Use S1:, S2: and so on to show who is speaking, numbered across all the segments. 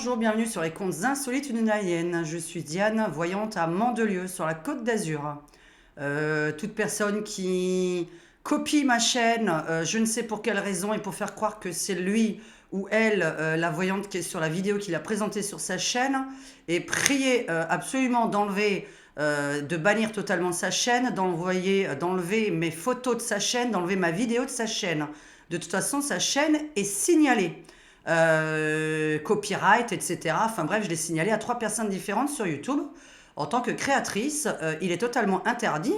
S1: bonjour, bienvenue sur les contes insolites lunariennes. Je suis Diane, voyante à Mandelieu, sur la Côte d'Azur. Toute personne qui copie ma chaîne, je ne sais pour quelle raison, et pour faire croire que c'est lui ou elle, la voyante qui est sur la vidéo qu'il a présentée sur sa chaîne, est priée absolument d'enlever, de bannir totalement sa chaîne, d'enlever mes photos de sa chaîne, d'enlever ma vidéo de sa chaîne. De toute façon, sa chaîne est signalée. Copyright, etc. Enfin bref, je l'ai signalé à 3 personnes différentes sur YouTube. En tant que créatrice, il est totalement interdit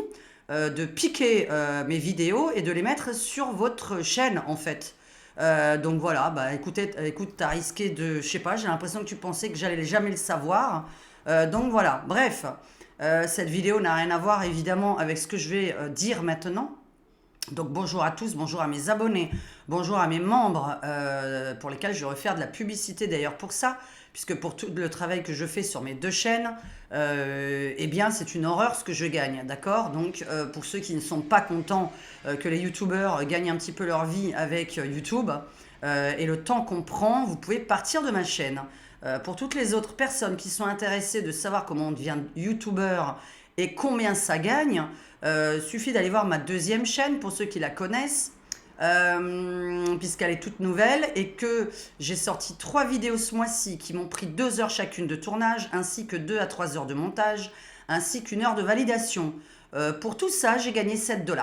S1: de piquer mes vidéos et de les mettre sur votre chaîne, en fait. Donc voilà, bah écoute, t'as risqué de... Je sais pas, j'ai l'impression que tu pensais que j'allais jamais le savoir. Donc voilà, bref. Cette vidéo n'a rien à voir, évidemment, avec ce que je vais dire maintenant. Donc bonjour à tous, bonjour à mes abonnés, bonjour à mes membres pour lesquels je vais refaire de la publicité d'ailleurs pour ça, puisque pour tout le travail que je fais sur mes 2 chaînes, eh bien c'est une horreur ce que je gagne, d'accord? Donc pour ceux qui ne sont pas contents que les youtubeurs gagnent un petit peu leur vie avec YouTube et le temps qu'on prend, vous pouvez partir de ma chaîne. Pour toutes les autres personnes qui sont intéressées de savoir comment on devient youtubeur et combien ça gagne, suffit d'aller voir ma 2e chaîne pour ceux qui la connaissent, puisqu'elle est toute nouvelle et que j'ai sorti 3 vidéos ce mois-ci qui m'ont pris 2 heures chacune de tournage, ainsi que 2 à 3 heures de montage, ainsi qu'1 heure de validation. Pour tout ça, j'ai gagné 7 $.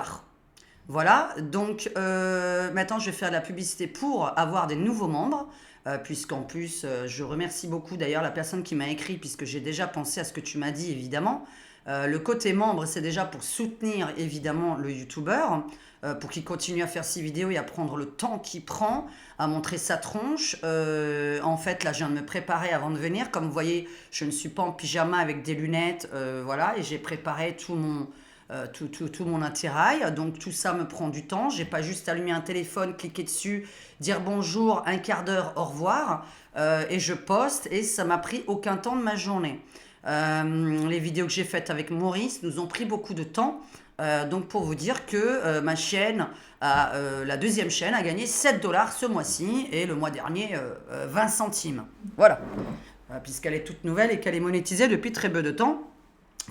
S1: Voilà, donc maintenant je vais faire de la publicité pour avoir des nouveaux membres, puisqu'en plus, je remercie beaucoup d'ailleurs la personne qui m'a écrit, puisque j'ai déjà pensé à ce que tu m'as dit évidemment. Le côté membre, c'est déjà pour soutenir évidemment le youtubeur, pour qu'il continue à faire ses vidéos et à prendre le temps qu'il prend, à montrer sa tronche. En fait, là, je viens de me préparer avant de venir. Comme vous voyez, je ne suis pas en pyjama avec des lunettes, voilà, et j'ai préparé tout mon attirail. Donc tout ça me prend du temps. J'ai pas juste allumé un téléphone, cliquer dessus, dire bonjour, un quart d'heure, au revoir, et je poste, et ça m'a pris aucun temps de ma journée. Les vidéos que j'ai faites avec Maurice nous ont pris beaucoup de temps. Donc pour vous dire que ma chaîne, la 2e chaîne, a gagné 7 $ ce mois-ci, et le mois dernier 20 centimes. Voilà, puisqu'elle est toute nouvelle et qu'elle est monétisée depuis très peu de temps.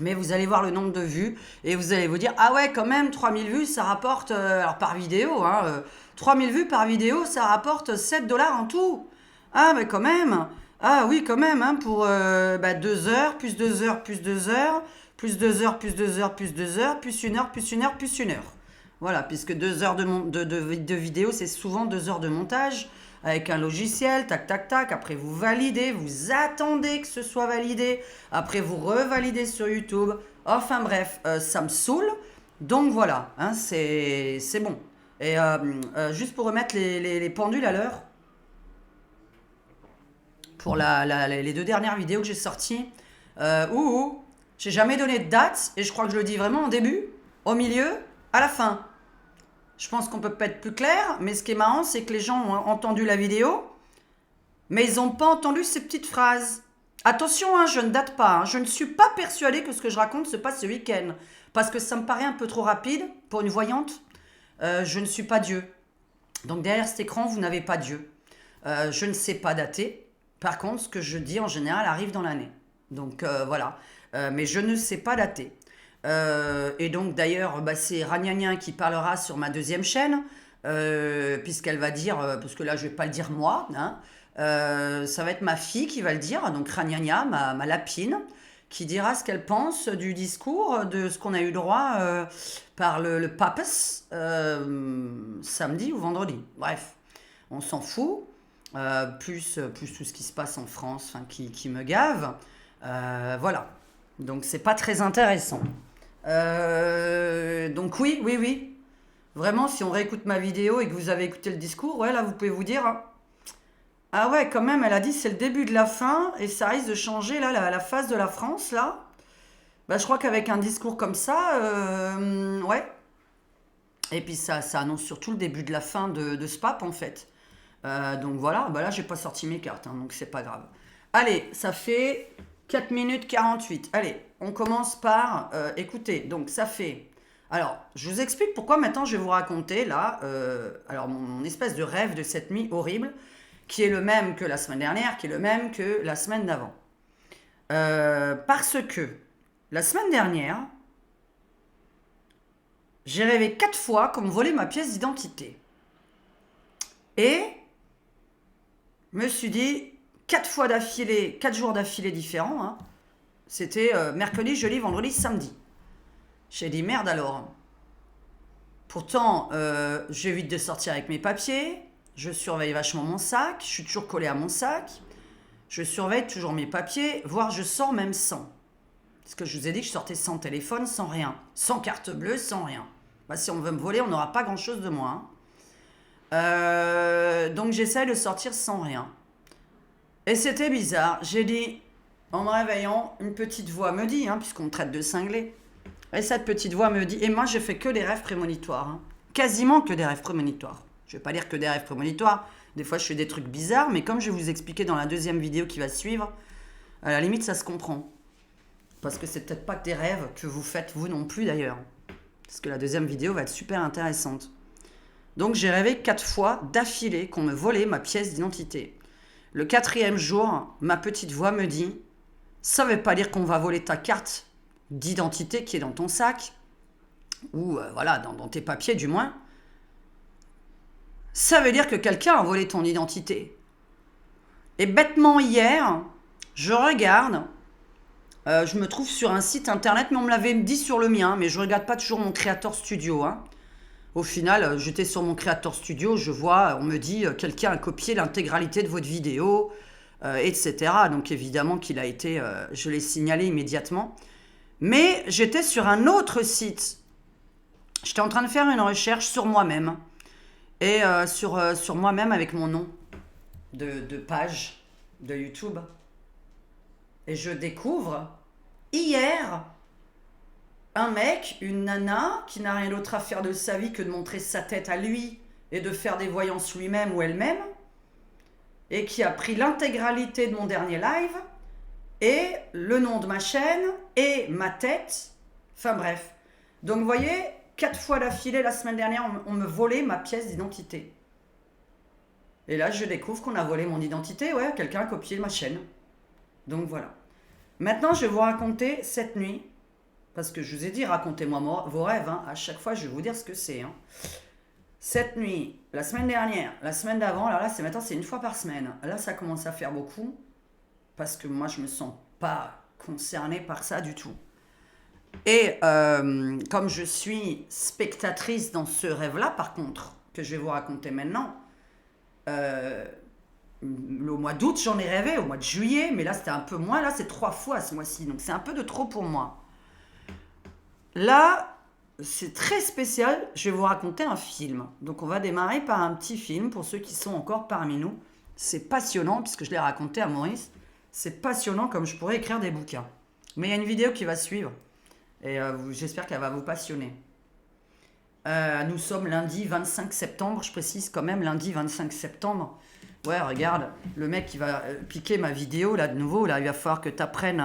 S1: Mais vous allez voir le nombre de vues et vous allez vous dire, ah ouais, quand même, 3000 vues, ça rapporte, alors par vidéo, hein, 3000 vues par vidéo, ça rapporte 7 $ en tout. Ah, mais quand même. Ah oui, quand même, hein, pour 2 heures, plus 2 heures, plus 2 heures, plus 2 heures, plus 2 heures, plus 2 heures, plus 1 heure, plus 1 heure, plus 1 heure. Voilà, puisque 2 heures de vidéo, c'est souvent 2 heures de montage avec un logiciel, tac, tac, tac. Après, vous validez, vous attendez que ce soit validé. Après, vous revalidez sur YouTube. Enfin bref, ça me saoule. Donc voilà, hein, c'est bon. Et juste pour remettre les pendules à l'heure, pour les 2 dernières vidéos que j'ai sorties, j'ai jamais donné de date, et je crois que je le dis vraiment au début, au milieu, à la fin. Je pense qu'on peut pas être plus clair, mais ce qui est marrant, c'est que les gens ont entendu la vidéo, mais ils n'ont pas entendu ces petites phrases. Attention, hein, je ne date pas, hein, je ne suis pas persuadée que ce que je raconte se passe ce week-end, parce que ça me paraît un peu trop rapide pour une voyante. Je ne suis pas Dieu. Donc derrière cet écran, vous n'avez pas Dieu. Je ne sais pas dater. Par contre, ce que je dis en général arrive dans l'année. Donc voilà. Mais je ne sais pas dater. Et donc d'ailleurs, c'est Ragnagnin qui parlera sur ma 2e chaîne, puisqu'elle va dire, parce que là je vais pas le dire moi, hein, ça va être ma fille qui va le dire, donc Ragnagna, ma lapine, qui dira ce qu'elle pense du discours, de ce qu'on a eu droit par le Papas samedi ou vendredi. Bref, on s'en fout. Plus tout ce qui se passe en France, qui me gave. Voilà. Donc c'est pas très intéressant. Donc oui. Vraiment, si on réécoute ma vidéo et que vous avez écouté le discours, ouais, là vous pouvez vous dire, hein, ah ouais, quand même, elle a dit c'est le début de la fin et ça risque de changer là la face de la France là. Je crois qu'avec un discours comme ça, ouais. Et puis ça annonce surtout le début de la fin de ce pape en fait. Donc voilà, là j'ai pas sorti mes cartes, hein, donc c'est pas grave. Allez, ça fait 4 minutes 48. Allez, on commence par écoutez, donc ça fait... Alors, je vous explique pourquoi maintenant je vais vous raconter là, alors mon espèce de rêve de cette nuit horrible, qui est le même que la semaine dernière, qui est le même que la semaine d'avant. Parce que la semaine dernière, j'ai rêvé 4 fois qu'on me volait ma pièce d'identité. Et je me suis dit, 4 fois d'affilée, 4 jours d'affilée différents, hein. C'était mercredi, jeudi, vendredi, samedi. J'ai dit merde alors. Pourtant, j'évite de sortir avec mes papiers, je surveille vachement mon sac, je suis toujours collé à mon sac, je surveille toujours mes papiers, voire je sors même sans. Parce que je vous ai dit que je sortais sans téléphone, sans rien, sans carte bleue, sans rien. Bah, si on veut me voler, on n'aura pas grand-chose de moi, hein. Donc j'essaie de sortir sans rien. Et c'était bizarre. J'ai dit, en me réveillant, une petite voix me dit, hein, puisqu'on me traite de cinglé, et cette petite voix me dit, et moi j'ai fait que des rêves prémonitoires, hein. Quasiment que des rêves prémonitoires. Je vais pas dire que des rêves prémonitoires, des fois je fais des trucs bizarres, mais comme je vais vous expliquer dans la deuxième vidéo qui va suivre, à la limite ça se comprend. Parce que c'est peut-être pas que des rêves que vous faites vous non plus d'ailleurs. Parce que la deuxième vidéo va être super intéressante. Donc j'ai rêvé 4 fois d'affilée qu'on me volait ma pièce d'identité. Le 4e jour, ma petite voix me dit, ça veut pas dire qu'on va voler ta carte d'identité qui est dans ton sac, ou voilà, dans tes papiers du moins. Ça veut dire que quelqu'un a volé ton identité. Et bêtement hier, je regarde, je me trouve sur un site internet, mais on me l'avait dit sur le mien, mais je regarde pas toujours mon Creator Studio, hein. Au final, j'étais sur mon Creator Studio, je vois, on me dit, quelqu'un a copié l'intégralité de votre vidéo, etc. Donc évidemment qu'il a été, je l'ai signalé immédiatement. Mais j'étais sur un autre site. J'étais en train de faire une recherche sur moi-même. Et sur moi-même avec mon nom de page de YouTube. Et je découvre, hier, un mec, une nana, qui n'a rien d'autre à faire de sa vie que de montrer sa tête à lui et de faire des voyances lui-même ou elle-même, et qui a pris l'intégralité de mon dernier live, et le nom de ma chaîne, et ma tête, enfin bref. Donc vous voyez, 4 fois d'affilée la semaine dernière, on me volait ma pièce d'identité. Et là, je découvre qu'on a volé mon identité, ouais, quelqu'un a copié ma chaîne. Donc voilà. Maintenant, je vais vous raconter cette nuit, parce que je vous ai dit, racontez-moi vos rêves, hein. À chaque fois, je vais vous dire ce que c'est, hein. Cette nuit, la semaine dernière, la semaine d'avant, alors là, maintenant, c'est une fois par semaine. Là, ça commence à faire beaucoup, parce que moi, je me sens pas concernée par ça du tout. Et comme je suis spectatrice dans ce rêve-là, par contre, que je vais vous raconter maintenant, au mois d'août, j'en ai rêvé, au mois de juillet, mais là, c'était un peu moins. Là, c'est 3 fois ce mois-ci, donc c'est un peu de trop pour moi. Là, c'est très spécial, je vais vous raconter un film. Donc on va démarrer par un petit film, pour ceux qui sont encore parmi nous. C'est passionnant, puisque je l'ai raconté à Maurice. C'est passionnant comme je pourrais écrire des bouquins. Mais il y a une vidéo qui va suivre. Et j'espère qu'elle va vous passionner. Nous sommes lundi 25 septembre, je précise quand même, lundi 25 septembre. Ouais, regarde, le mec qui va piquer ma vidéo, là, de nouveau, là, il va falloir que tu apprennes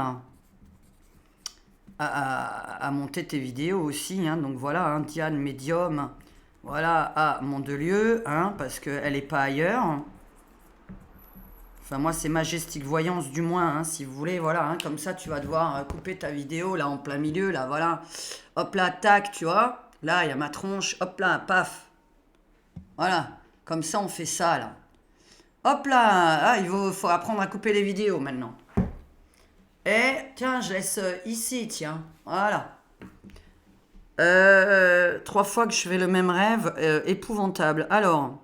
S1: à monter tes vidéos aussi, hein. Donc voilà, hein, Diane Medium, voilà, à Mondelieu, hein, parce qu'elle n'est pas ailleurs. Enfin, moi, c'est Majestic Voyance, du moins, hein, si vous voulez, voilà, hein, comme ça, tu vas devoir couper ta vidéo, là, en plein milieu, là, voilà. Hop là, tac, tu vois. Là, il y a ma tronche, hop là, paf. Voilà, comme ça, on fait ça, là. Hop là, il faut apprendre à couper les vidéos, maintenant. Et, tiens, je laisse ici, tiens, voilà. 3 fois que je fais le même rêve, épouvantable. Alors...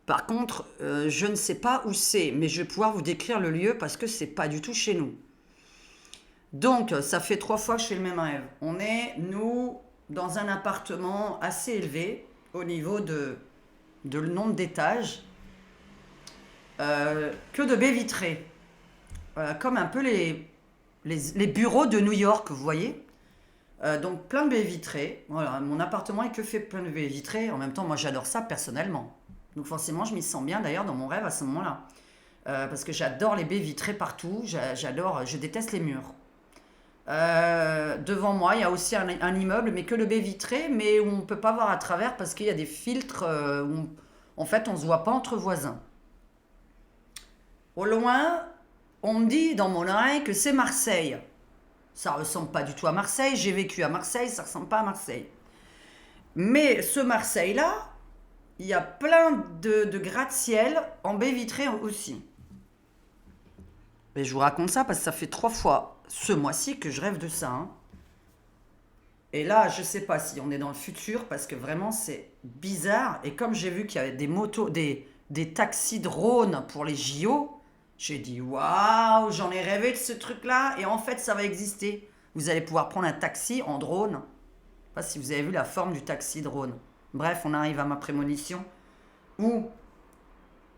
S1: Par contre, je ne sais pas où c'est, mais je vais pouvoir vous décrire le lieu parce que c'est pas du tout chez nous. Donc, ça fait 3 fois que je fais le même rêve. On est, nous, dans un appartement assez élevé au niveau de le nombre d'étages, que de baies vitrées. Comme un peu les bureaux de New York, vous voyez. Donc, plein de baies vitrées. Voilà, mon appartement est que fait plein de baies vitrées. En même temps, moi, j'adore ça personnellement. Donc forcément, je m'y sens bien d'ailleurs dans mon rêve à ce moment-là. Parce que j'adore les baies vitrées partout, je déteste les murs. Devant moi, il y a aussi un immeuble, mais que de baies vitrées, mais où on ne peut pas voir à travers parce qu'il y a des filtres où en fait, on ne se voit pas entre voisins. Au loin, on me dit dans mon oreille que c'est Marseille. Ça ressemble pas du tout à Marseille. J'ai vécu à Marseille, ça ressemble pas à Marseille. Mais ce Marseille-là, il y a plein de gratte-ciel en baie vitrée aussi. Et je vous raconte ça parce que ça fait 3 fois ce mois-ci que je rêve de ça, hein. Et là, je sais pas si on est dans le futur parce que vraiment c'est bizarre. Et comme j'ai vu qu'il y avait des motos, des taxis drones pour les JO, j'ai dit waouh, j'en ai rêvé de ce truc-là. Et en fait, ça va exister. Vous allez pouvoir prendre un taxi en drone. Je sais pas si vous avez vu la forme du taxi drone. Bref, on arrive à ma prémonition où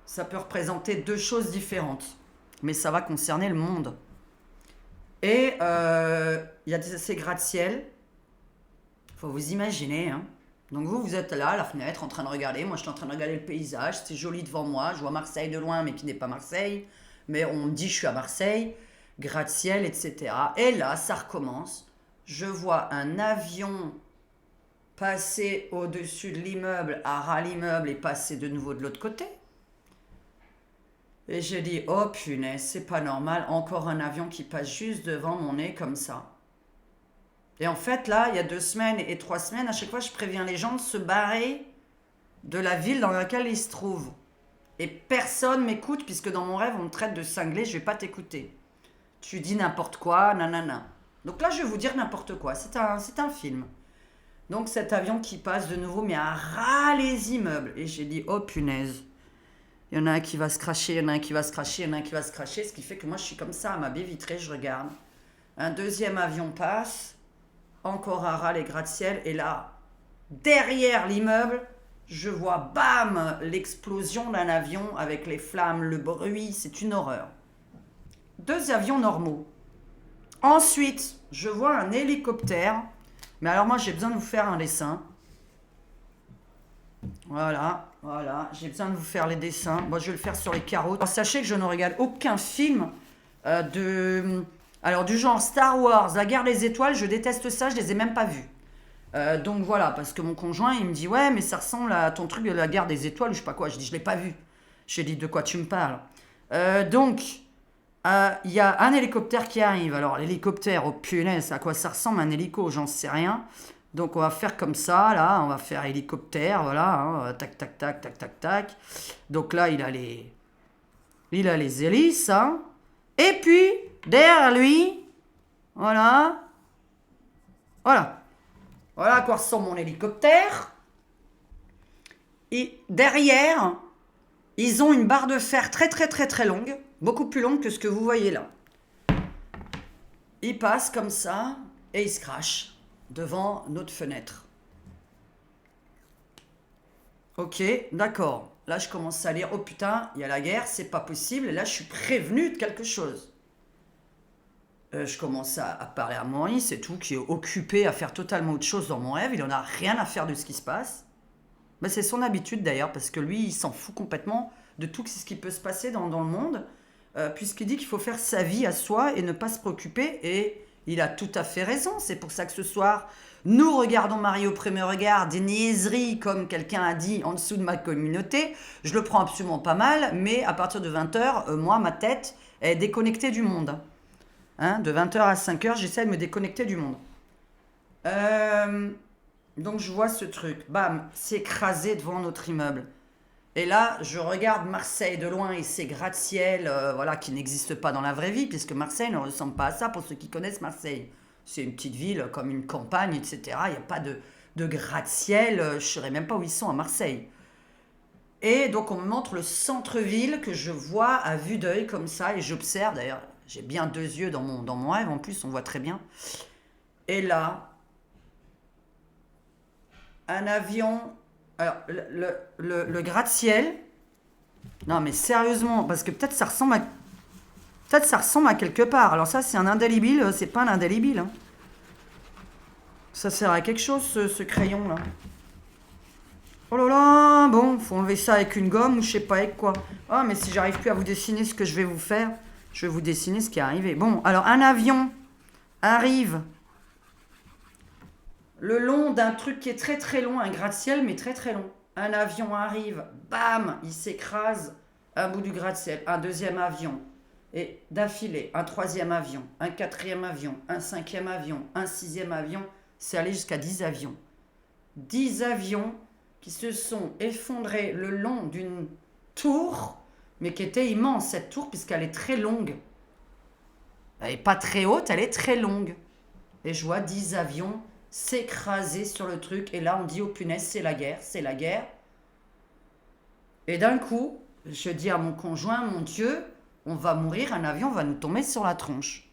S1: ça peut représenter deux choses différentes. Mais ça va concerner le monde. Et il y a ces gratte-ciel. Faut vous imaginer, hein. Donc vous êtes là à la fenêtre en train de regarder. Moi, je suis en train de regarder le paysage. C'est joli devant moi. Je vois Marseille de loin, mais qui n'est pas Marseille. Mais on me dit je suis à Marseille. Gratte-ciel, etc. Et là, ça recommence. Je vois un avion passer au-dessus de l'immeuble, à ras l'immeuble et passer de nouveau de l'autre côté. Et j'ai dit, oh punaise, c'est pas normal. Encore un avion qui passe juste devant mon nez comme ça. Et en fait, là, il y a 2 semaines et 3 semaines, à chaque fois, je préviens les gens de se barrer de la ville dans laquelle ils se trouvent. Et personne m'écoute, puisque dans mon rêve, on me traite de cinglé, je vais pas t'écouter. Tu dis n'importe quoi, nanana. Donc là, je vais vous dire n'importe quoi. C'est un film. Donc cet avion qui passe de nouveau, mais à ras les immeubles. Et j'ai dit, oh punaise. Il y en a un qui va se cracher, il y en a un qui va se cracher, il y en a un qui va se cracher. Ce qui fait que moi, je suis comme ça, à ma baie vitrée, je regarde. Un deuxième avion passe. Encore à ras les gratte-ciel, et là, derrière l'immeuble, je vois, bam, l'explosion d'un avion avec les flammes, le bruit, c'est une horreur. 2 avions normaux. Ensuite, je vois un hélicoptère, mais alors moi j'ai besoin de vous faire un dessin. Voilà, j'ai besoin de vous faire les dessins. Moi je vais le faire sur les carreaux. Alors, sachez que je ne regarde aucun film alors du genre Star Wars, la guerre des étoiles, je déteste ça, je les ai même pas vus. Donc voilà, parce que mon conjoint, il me dit, ouais, mais ça ressemble à ton truc de la guerre des étoiles, ou je sais pas quoi. Je dis, je l'ai pas vu. J'ai dit, de quoi tu me parles? Donc, il y a un hélicoptère qui arrive. Alors l'hélicoptère, oh punaise, à quoi ça ressemble un hélico? J'en sais rien. Donc on va faire comme ça, là, on va faire hélicoptère, voilà, hein, tac, tac, tac, tac, tac, tac. Donc là, il a les hélices, hein. Et puis, derrière lui, voilà, voilà à quoi ressemble mon hélicoptère. Et derrière, ils ont une barre de fer très très très très longue, beaucoup plus longue que ce que vous voyez là. Ils passent comme ça et ils se crachent devant notre fenêtre. Ok, d'accord. Là, je commence à lire, oh putain, il y a la guerre, c'est pas possible. Et là, je suis prévenu de quelque chose. Je commence à parler à Maurice et tout, qui est occupé à faire totalement autre chose dans mon rêve. Il en a rien à faire de ce qui se passe. Mais c'est son habitude d'ailleurs, parce que lui, il s'en fout complètement de tout ce qui peut se passer dans le monde, puisqu'il dit qu'il faut faire sa vie à soi et ne pas se préoccuper. Et il a tout à fait raison. C'est pour ça que ce soir, nous regardons Marie au premier regard, des niaiseries, comme quelqu'un a dit, en dessous de ma communauté. Je le prends absolument pas mal, mais à partir de 20h, moi, ma tête est déconnectée du monde. Hein, de 20h à 5h, j'essaie de me déconnecter du monde. Donc je vois ce truc, bam, s'écraser devant notre immeuble. Et là, je regarde Marseille de loin et ses gratte-ciel, voilà, qui n'existent pas dans la vraie vie, puisque Marseille ne ressemble pas à ça pour ceux qui connaissent Marseille. C'est une petite ville comme une campagne, etc. Il n'y a pas de gratte-ciel, je ne saurais même pas où ils sont à Marseille. Et donc on me montre le centre-ville que je vois à vue d'œil comme ça, et j'observe, d'ailleurs, j'ai bien 2 yeux dans mon rêve, en plus on voit très bien. Et là, un avion, alors le gratte-ciel, non mais sérieusement, parce que peut-être ça ressemble à quelque part. Alors ça c'est un indélébile, c'est pas un indélébile, hein. Ça sert à quelque chose ce crayon là. Oh là là, bon, faut enlever ça avec une gomme ou je sais pas avec quoi. Ah mais si j'arrive plus à vous dessiner ce que je vais vous faire, je vais vous dessiner ce qui est arrivé. Bon, alors un avion arrive le long d'un truc qui est très très long, un gratte-ciel mais très très long. Un avion arrive, bam, il s'écrase un bout du gratte-ciel, un deuxième avion, et d'affilée, un troisième avion, un quatrième avion, un cinquième avion, un sixième avion, c'est allé jusqu'à 10 avions. 10 avions qui se sont effondrés le long d'une tour, mais qui était immense, cette tour, puisqu'elle est très longue. Elle n'est pas très haute, elle est très longue. Et je vois 10 avions s'écraser sur le truc, et là on dit, oh punaise, c'est la guerre, c'est la guerre. Et d'un coup, je dis à mon conjoint, mon Dieu, on va mourir, un avion va nous tomber sur la tronche.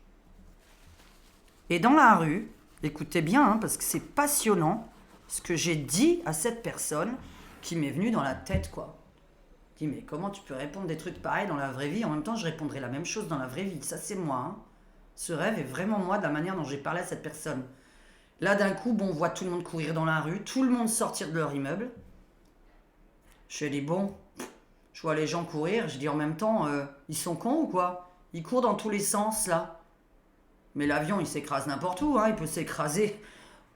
S1: Et dans la rue, écoutez bien, hein, parce que c'est passionnant, ce que j'ai dit à cette personne qui m'est venue dans la tête, quoi. Je dis, mais comment tu peux répondre des trucs pareils dans la vraie vie? En même temps, je répondrai la même chose dans la vraie vie. Ça, c'est moi. Hein. Ce rêve est vraiment moi, de la manière dont j'ai parlé à cette personne. Là, d'un coup, bon, on voit tout le monde courir dans la rue, tout le monde sortir de leur immeuble. Je dis, bon, je vois les gens courir, je dis en même temps, ils sont cons ou quoi? Ils courent dans tous les sens, là. Mais l'avion, il s'écrase n'importe où, hein. Il peut s'écraser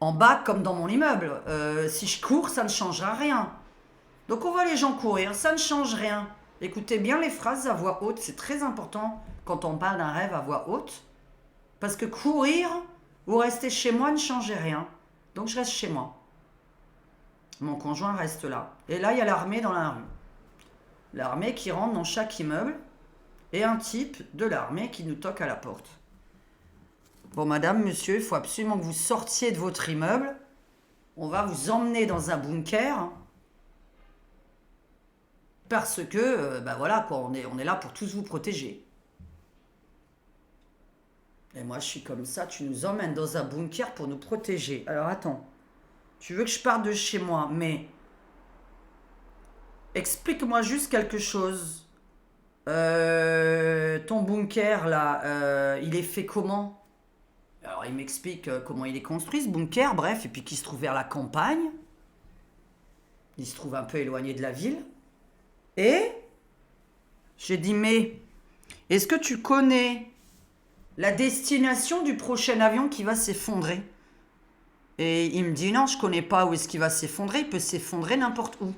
S1: en bas comme dans mon immeuble. Si je cours, ça ne changera rien. Donc on voit les gens courir, ça ne change rien. Écoutez bien les phrases à voix haute, c'est très important quand on parle d'un rêve à voix haute. Parce que courir ou rester chez moi ne changeait rien. Donc je reste chez moi. Mon conjoint reste là. Et là, il y a l'armée dans la rue. L'armée qui rentre dans chaque immeuble et un type de l'armée qui nous toque à la porte. Bon, madame, monsieur, il faut absolument que vous sortiez de votre immeuble. On va vous emmener dans un bunker. Parce que, ben voilà, quoi, on est là pour tous vous protéger. Et moi, je suis comme ça, tu nous emmènes dans un bunker pour nous protéger. Alors, attends, tu veux que je parte de chez moi, mais explique-moi juste quelque chose. Ton bunker, là, il est fait comment? Alors, il m'explique comment il est construit, ce bunker, bref, et puis qu'il se trouve vers la campagne. Il se trouve un peu éloigné de la ville. Et j'ai dit, mais est-ce que tu connais la destination du prochain avion qui va s'effondrer? Et il me dit, non, je connais pas où est-ce qu'il va s'effondrer, il peut s'effondrer n'importe où.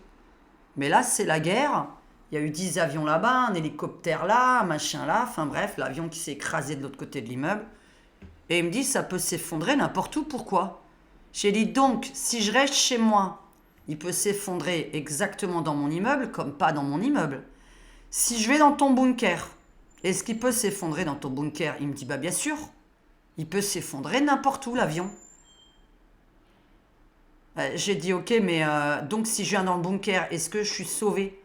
S1: Mais là, c'est la guerre, il y a eu 10 avions là-bas, un hélicoptère là, un machin là, enfin bref, l'avion qui s'est écrasé de l'autre côté de l'immeuble. Et il me dit, ça peut s'effondrer n'importe où, pourquoi? J'ai dit, donc, si je reste chez moi, il peut s'effondrer exactement dans mon immeuble, comme pas dans mon immeuble. Si je vais dans ton bunker, est-ce qu'il peut s'effondrer dans ton bunker? Il me dit, bah bien sûr, il peut s'effondrer n'importe où, l'avion. J'ai dit, ok, mais donc si je viens dans le bunker, est-ce que je suis sauvé?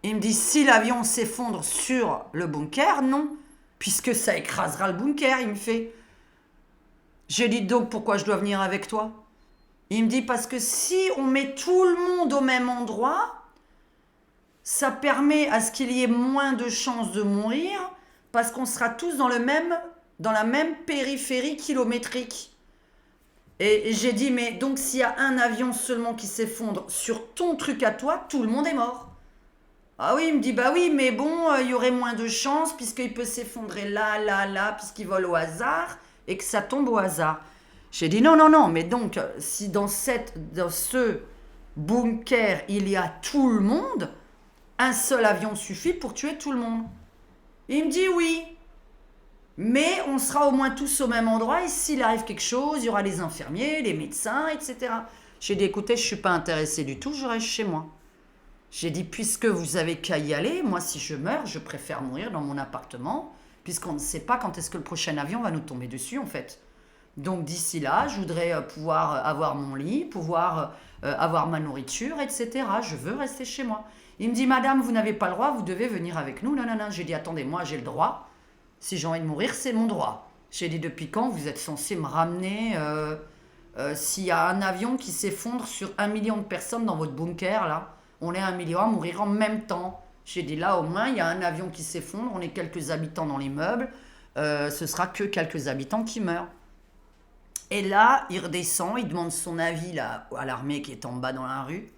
S1: Il me dit, si l'avion s'effondre sur le bunker, non, puisque ça écrasera le bunker, il me fait. J'ai dit, donc pourquoi je dois venir avec toi? Il me dit, parce que si on met tout le monde au même endroit, ça permet à ce qu'il y ait moins de chances de mourir, parce qu'on sera tous dans la même périphérie kilométrique. Et j'ai dit, mais donc s'il y a un avion seulement qui s'effondre sur ton truc à toi, tout le monde est mort. Ah oui, il me dit, bah oui, mais bon, il y aurait moins de chances, puisqu'il peut s'effondrer là, puisqu'il vole au hasard, et que ça tombe au hasard. J'ai dit non, mais donc, si dans ce bunker, il y a tout le monde, un seul avion suffit pour tuer tout le monde. Il me dit oui, mais on sera au moins tous au même endroit, et s'il arrive quelque chose, il y aura les infirmiers, les médecins, etc. J'ai dit, écoutez, je ne suis pas intéressée du tout, je reste chez moi. J'ai dit, puisque vous avez qu'à y aller, moi, si je meurs, je préfère mourir dans mon appartement, puisqu'on ne sait pas quand est-ce que le prochain avion va nous tomber dessus, en fait. Donc d'ici là, je voudrais pouvoir avoir mon lit, pouvoir avoir ma nourriture, etc. Je veux rester chez moi. Il me dit, madame, vous n'avez pas le droit, vous devez venir avec nous. Non. J'ai dit, attendez, moi j'ai le droit. Si j'ai envie de mourir, c'est mon droit. J'ai dit, depuis quand vous êtes censé me ramener s'il y a un avion qui s'effondre sur 1 million de personnes dans votre bunker, là, on est 1 million à mourir en même temps. J'ai dit, là au moins, il y a un avion qui s'effondre, on est quelques habitants dans l'immeuble, ce sera que quelques habitants qui meurent. Et là, il redescend, il demande son avis là, à l'armée qui est en bas dans la rue.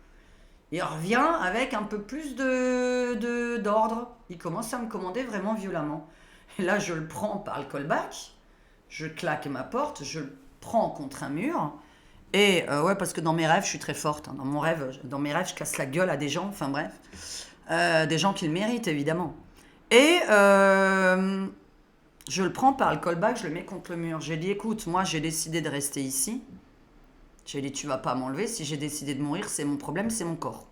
S1: Il revient avec un peu plus d'ordre. Il commence à me commander vraiment violemment. Et là, je le prends par le callback, je claque ma porte, je le prends contre un mur. Et ouais, parce que dans mes rêves, je suis très forte. Hein. Dans mes rêves, je casse la gueule à des gens, enfin bref. Des gens qui le méritent, évidemment. Et je le prends par le callback, je le mets contre le mur. J'ai dit, écoute, moi j'ai décidé de rester ici. J'ai dit, tu vas pas m'enlever. Si j'ai décidé de mourir, c'est mon problème, c'est mon corps.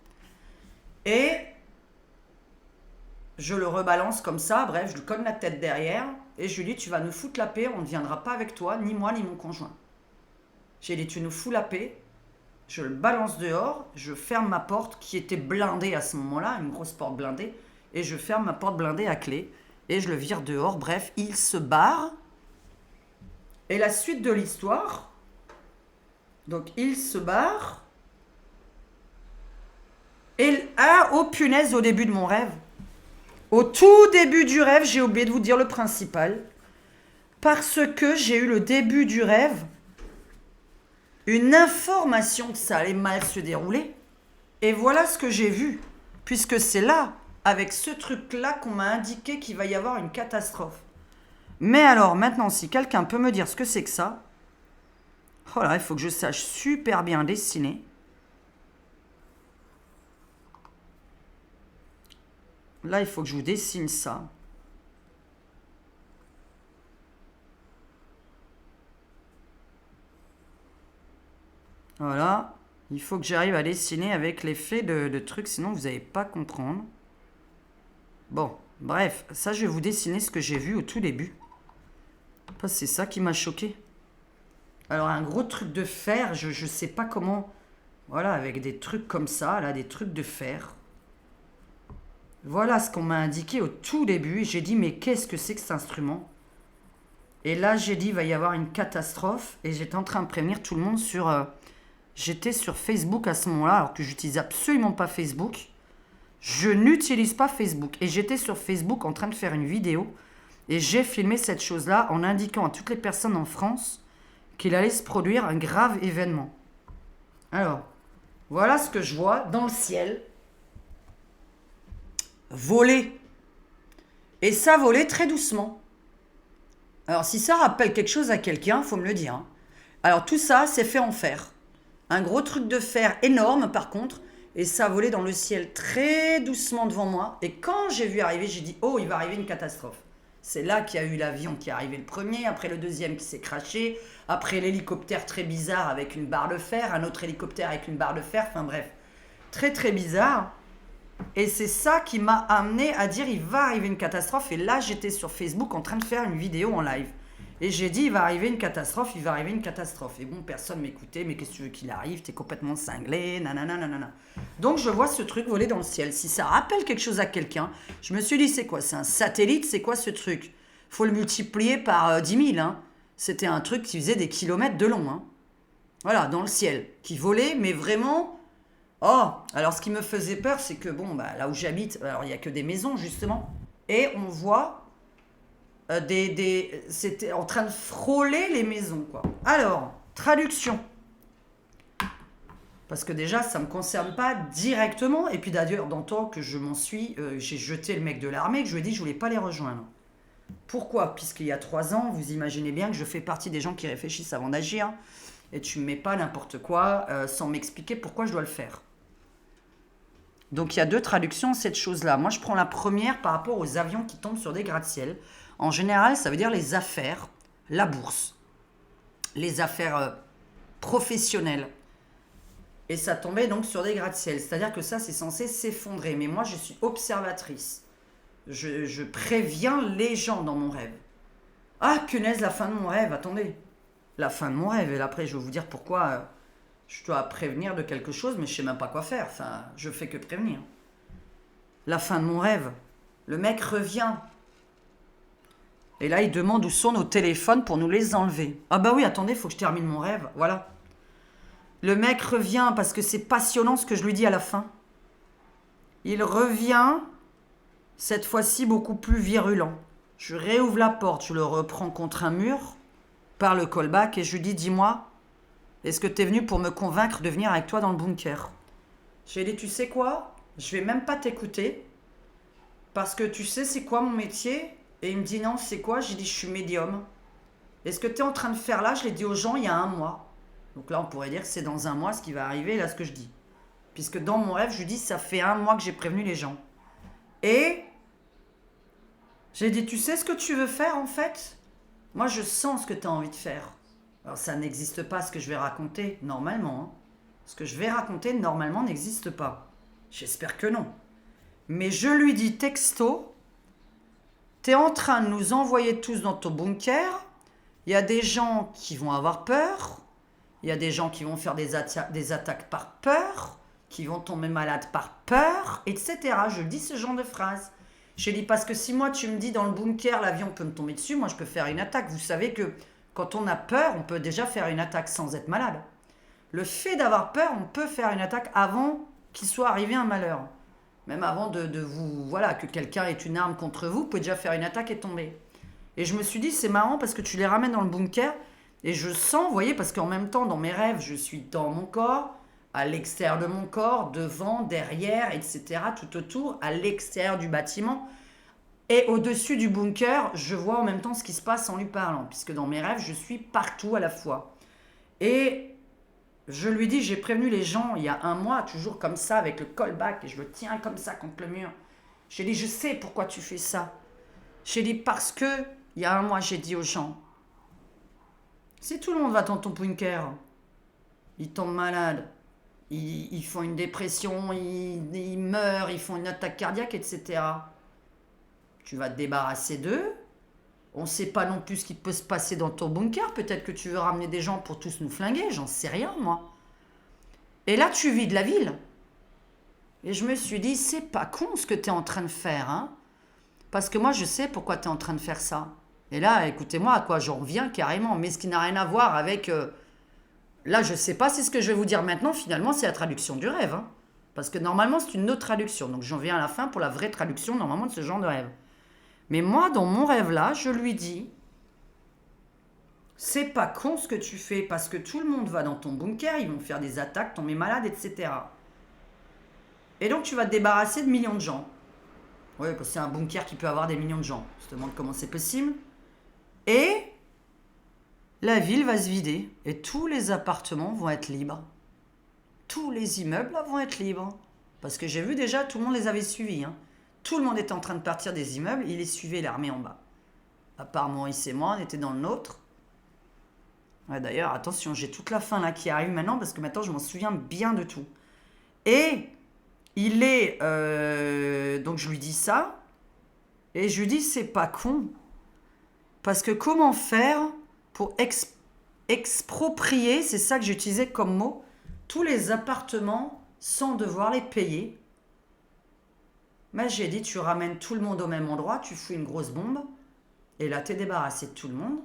S1: Et je le rebalance comme ça, bref, je lui colle la tête derrière. Et je lui dis, tu vas nous foutre la paix, on ne viendra pas avec toi, ni moi, ni mon conjoint. J'ai dit, tu nous fous la paix. Je le balance dehors, je ferme ma porte qui était blindée à ce moment-là, une grosse porte blindée, et je ferme ma porte blindée à clé, et je le vire dehors. Bref, il se barre. Et la suite de l'histoire, donc il se barre, et oh punaise, au début de mon rêve, au tout début du rêve, j'ai oublié de vous dire le principal, parce que j'ai eu le début du rêve, une information que ça allait mal se dérouler. Et voilà ce que j'ai vu. Puisque c'est là, avec ce truc-là, qu'on m'a indiqué qu'il va y avoir une catastrophe. Mais alors, maintenant, si quelqu'un peut me dire ce que c'est que ça, oh là, il faut que je sache super bien dessiner. Là, il faut que je vous dessine ça. Voilà. Il faut que j'arrive à dessiner avec l'effet de trucs, sinon vous n'allez pas comprendre. Bon, bref, ça je vais vous dessiner ce que j'ai vu au tout début. Parce que c'est ça qui m'a choqué. Alors un gros truc de fer, je sais pas comment... Voilà, avec des trucs comme ça, là, des trucs de fer. Voilà ce qu'on m'a indiqué au tout début. Et j'ai dit, mais qu'est-ce que c'est que cet instrument? Et là, j'ai dit, il va y avoir une catastrophe. Et j'étais en train de prévenir tout le monde sur... J'étais sur Facebook à ce moment-là, alors que j'utilise absolument pas Facebook. Je n'utilise pas Facebook. Et j'étais sur Facebook en train de faire une vidéo. Et j'ai filmé cette chose-là en indiquant à toutes les personnes en France qu'il allait se produire un grave événement. Alors, voilà ce que je vois dans le ciel. Voler. Et ça volait très doucement. Alors, si ça rappelle quelque chose à quelqu'un, faut me le dire. Alors, tout ça, c'est fait en fer. Un gros truc de fer énorme, par contre. Et ça volait dans le ciel très doucement devant moi. Et quand j'ai vu arriver, j'ai dit, oh, il va arriver une catastrophe. C'est là qu'il y a eu l'avion qui est arrivé le premier, après le deuxième qui s'est crashé, après l'hélicoptère très bizarre avec une barre de fer, un autre hélicoptère avec une barre de fer, enfin bref, très très bizarre. Et c'est ça qui m'a amené à dire il va arriver une catastrophe. Et là, j'étais sur Facebook en train de faire une vidéo en live. Et j'ai dit il va arriver une catastrophe, il va arriver une catastrophe. Et bon, personne m'écoutait, mais qu'est-ce que tu veux qu'il arrive? T'es complètement cinglé, nanana, nanana. Donc je vois ce truc voler dans le ciel. Si ça rappelle quelque chose à quelqu'un, je me suis dit c'est quoi? C'est un satellite? C'est quoi ce truc? Faut le multiplier par 10 000. Hein. C'était un truc qui faisait des kilomètres de long. Hein. Voilà, dans le ciel. Qui volait, mais vraiment... Oh, alors ce qui me faisait peur, c'est que bon, bah, là où j'habite, alors il n'y a que des maisons justement, et on voit c'était en train de frôler les maisons, quoi. Alors, traduction. Parce que déjà, ça ne me concerne pas directement, et puis d'ailleurs, dans le temps que je m'en suis, j'ai jeté le mec de l'armée, que je lui ai dit que je voulais pas les rejoindre. Pourquoi? Puisqu'il y a 3 ans, vous imaginez bien que je fais partie des gens qui réfléchissent avant d'agir, et tu ne mets pas n'importe quoi sans m'expliquer pourquoi je dois le faire. Donc il y a 2 traductions à cette chose-là. Moi, je prends la première par rapport aux avions qui tombent sur des gratte-ciel. En général, ça veut dire les affaires, la bourse, les affaires professionnelles. Et ça tombait donc sur des gratte-ciel. C'est-à-dire que ça, c'est censé s'effondrer. Mais moi, je suis observatrice. Je préviens les gens dans mon rêve. Ah, punaise, la fin de mon rêve, attendez. La fin de mon rêve. Et après, je vais vous dire pourquoi... je dois prévenir de quelque chose, mais je sais même pas quoi faire. Enfin, je fais que prévenir. La fin de mon rêve. Le mec revient. Et là, il demande où sont nos téléphones pour nous les enlever. Ah bah oui, attendez, il faut que je termine mon rêve. Voilà. Le mec revient parce que c'est passionnant ce que je lui dis à la fin. Il revient, cette fois-ci beaucoup plus virulent. Je réouvre la porte, je le reprends contre un mur, par le callback, et je lui dis, dis-moi, est-ce que tu es venu pour me convaincre de venir avec toi dans le bunker? J'ai dit, tu sais quoi? Je vais même pas t'écouter. Parce que tu sais c'est quoi mon métier? Et il me dit non, c'est quoi? J'ai dit, je suis médium. Et ce que tu es en train de faire là, je l'ai dit aux gens il y a 1 mois. Donc là, on pourrait dire que c'est dans 1 mois ce qui va arriver, là, ce que je dis. Puisque dans mon rêve, je lui dis, ça fait 1 mois que j'ai prévenu les gens. Et j'ai dit, tu sais ce que tu veux faire en fait? Moi, je sens ce que tu as envie de faire. Alors, ça n'existe pas ce que je vais raconter, normalement. Hein. Ce que je vais raconter, normalement, n'existe pas. J'espère que non. Mais je lui dis texto, t'es en train de nous envoyer tous dans ton bunker. Il y a des gens qui vont avoir peur. Il y a des gens qui vont faire des attaques par peur, qui vont tomber malades par peur, etc. Je dis ce genre de phrase. Je dis parce que si moi tu me dis dans le bunker l'avion peut me tomber dessus, moi je peux faire une attaque. Vous savez que quand on a peur, on peut déjà faire une attaque sans être malade. Le fait d'avoir peur, on peut faire une attaque avant qu'il soit arrivé un malheur. Même avant de vous, voilà, que quelqu'un ait une arme contre vous, vous pouvez déjà faire une attaque et tomber. Et je me suis dit, c'est marrant parce que tu les ramènes dans le bunker et je sens, vous voyez, parce qu'en même temps, dans mes rêves, je suis dans mon corps, à l'extérieur de mon corps, devant, derrière, etc., tout autour, à l'extérieur du bâtiment. Et au-dessus du bunker, je vois en même temps ce qui se passe en lui parlant, puisque dans mes rêves, je suis partout à la fois. Et je lui dis, j'ai prévenu les gens il y a un mois, toujours comme ça, avec le callback, et je le tiens comme ça contre le mur. J'ai dit, je sais pourquoi tu fais ça. J'ai dit, parce que, il y a un mois, j'ai dit aux gens, si tout le monde va dans ton bunker, ils tombent malades, ils font une dépression, ils meurent, ils font une attaque cardiaque, etc. Tu vas te débarrasser d'eux. On ne sait pas non plus ce qui peut se passer dans ton bunker. Peut-être que tu veux ramener des gens pour tous nous flinguer, j'en sais rien moi. Et là, tu vides la ville. Et je me suis dit, c'est pas con ce que tu es en train de faire, hein. Parce que moi, je sais pourquoi tu es en train de faire ça. Et là, écoutez-moi, à quoi j'en reviens carrément. Mais ce qui n'a rien à voir avec... là, je ne sais pas, c'est ce que je vais vous dire maintenant. Finalement, c'est la traduction du rêve. Hein. Parce que normalement, c'est une autre traduction. Donc, j'en viens à la fin pour la vraie traduction, normalement, de ce genre de rêve. Mais moi, dans mon rêve-là, je lui dis... C'est pas con ce que tu fais, parce que tout le monde va dans ton bunker, ils vont faire des attaques, tomber malade, etc. Et donc, tu vas te débarrasser de millions de gens. Oui, parce que c'est un bunker qui peut avoir des millions de gens. Je te demande comment c'est possible. Et la ville va se vider et tous les appartements vont être libres. Tous les immeubles là, vont être libres. Parce que j'ai vu déjà, tout le monde les avait suivis. Hein. Tout le monde était en train de partir des immeubles, il les suivait l'armée en bas. À part Maurice et moi, on était dans le nôtre. Ouais, d'ailleurs, attention, j'ai toute la fin là qui arrive maintenant parce que maintenant je m'en souviens bien de tout. Et il est... donc je lui dis ça. Et je lui dis, c'est pas con. Parce que comment faire pour exproprier, c'est ça que j'utilisais comme mot, tous les appartements sans devoir les payer. Mais j'ai dit, tu ramènes tout le monde au même endroit, tu fous une grosse bombe, et là, t'es débarrassé de tout le monde,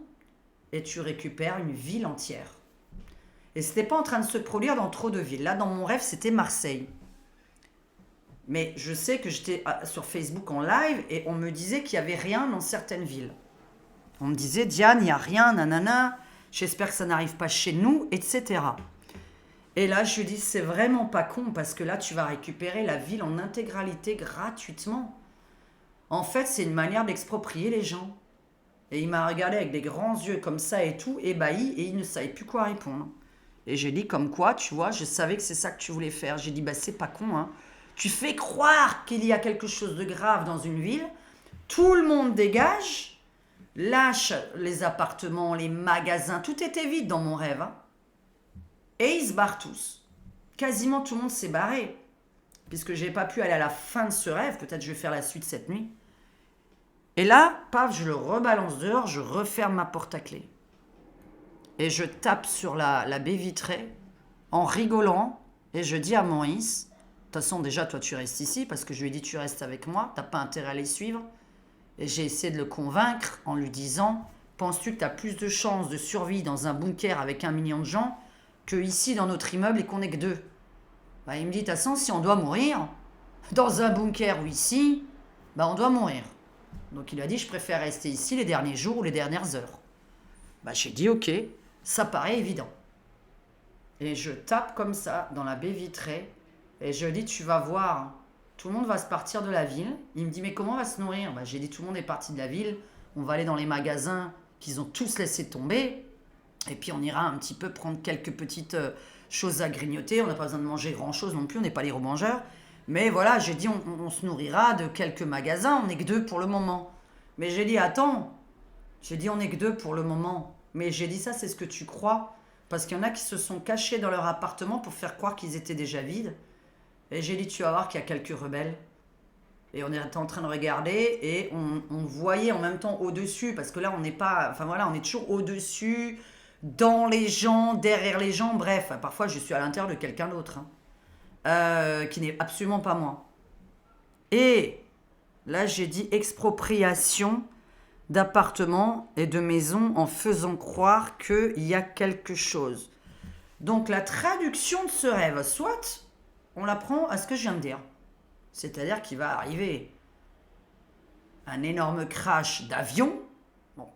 S1: et tu récupères une ville entière. Et c'était pas en train de se produire dans trop de villes. Là, dans mon rêve, c'était Marseille. Mais je sais que j'étais sur Facebook en live, et on me disait qu'il n'y avait rien dans certaines villes. On me disait, Diane, il n'y a rien, nanana, j'espère que ça n'arrive pas chez nous, etc. Et là, je lui dis, c'est vraiment pas con, parce que là, tu vas récupérer la ville en intégralité gratuitement. En fait, c'est une manière d'exproprier les gens. Et il m'a regardé avec des grands yeux comme ça et tout, ébahi, et il ne savait plus quoi répondre. Et j'ai dit, comme quoi, tu vois, je savais que c'est ça que tu voulais faire. J'ai dit, bah c'est pas con, hein. Tu fais croire qu'il y a quelque chose de grave dans une ville, tout le monde dégage, lâche les appartements, les magasins, tout était vide dans mon rêve. Hein. Et ils se barrent tous. Quasiment tout le monde s'est barré. Puisque j'ai pas pu aller à la fin de ce rêve, peut-être je vais faire la suite cette nuit. Et là, paf, je le rebalance dehors, je referme ma porte à clé. Et je tape sur la baie vitrée en rigolant et je dis à Maurice, de toute façon déjà toi tu restes ici parce que je lui ai dit tu restes avec moi, t'as pas intérêt à les suivre. Et j'ai essayé de le convaincre en lui disant, penses-tu que tu as plus de chances de survie dans un bunker avec 1 million de gens que ici dans notre immeuble et qu'on n'est que 2? Bah, il me dit, de toute façon, si on doit mourir, dans un bunker ou ici, bah, on doit mourir. Donc il a dit, je préfère rester ici les derniers jours ou les dernières heures. Bah, j'ai dit, ok, ça paraît évident. Et je tape comme ça dans la baie vitrée et je dis, tu vas voir, tout le monde va se partir de la ville. Il me dit, mais comment on va se nourrir? Bah, j'ai dit, tout le monde est parti de la ville, on va aller dans les magasins qu'ils ont tous laissé tomber et puis on ira un petit peu prendre quelques petites choses à grignoter. On n'a pas besoin de manger grand-chose non plus, on n'est pas les remangeurs. Mais voilà, j'ai dit, on se nourrira de quelques magasins, on n'est que deux pour le moment. Mais j'ai dit, attends, j'ai dit, on n'est que deux pour le moment. Mais j'ai dit, ça, c'est ce que tu crois. Parce qu'il y en a qui se sont cachés dans leur appartement pour faire croire qu'ils étaient déjà vides. Et j'ai dit, tu vas voir qu'il y a quelques rebelles. Et on était en train de regarder et on voyait en même temps au-dessus, parce que là, on n'est pas. Enfin voilà, on est toujours au-dessus, dans les gens, derrière les gens, bref. Parfois, je suis à l'intérieur de quelqu'un d'autre, hein, qui n'est absolument pas moi. Et là, j'ai dit expropriation d'appartements et de maisons en faisant croire qu'il y a quelque chose. Donc, la traduction de ce rêve, soit on la prend à ce que je viens de dire. C'est-à-dire qu'il va arriver un énorme crash d'avion, bon,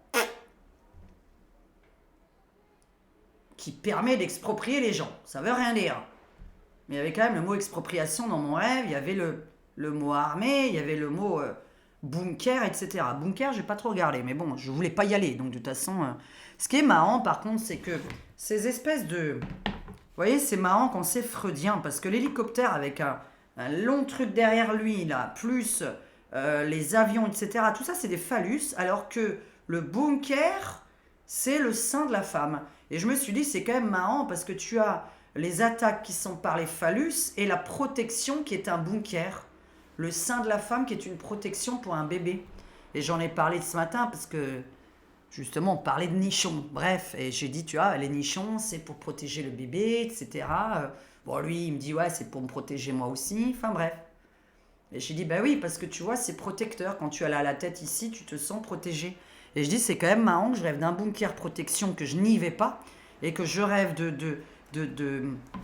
S1: qui permet d'exproprier les gens. Ça veut rien dire. Mais il y avait quand même le mot expropriation dans mon rêve, il y avait le mot armée, il y avait le mot bunker, etc. Bunker, j'ai pas trop regardé, mais bon, je voulais pas y aller. Donc de toute façon, ce qui est marrant par contre, c'est que ces espèces de... Vous voyez, c'est marrant quand c'est freudien, parce que l'hélicoptère avec un long truc derrière lui, là, plus les avions, etc., tout ça, c'est des phallus, alors que le bunker, c'est le sein de la femme. Et je me suis dit, c'est quand même marrant, parce que tu as les attaques qui sont par les phallus et la protection qui est un bunker. Le sein de la femme qui est une protection pour un bébé. Et j'en ai parlé ce matin, parce que justement, on parlait de nichons. Bref, et j'ai dit, tu vois, les nichons, c'est pour protéger le bébé, etc. Bon, lui, il me dit, ouais, c'est pour me protéger moi aussi. Enfin, bref. Et j'ai dit, bah oui, parce que tu vois, c'est protecteur. Quand tu as la tête ici, tu te sens protégé. Et je dis, c'est quand même marrant que je rêve d'un bunker protection, que je n'y vais pas, et que je rêve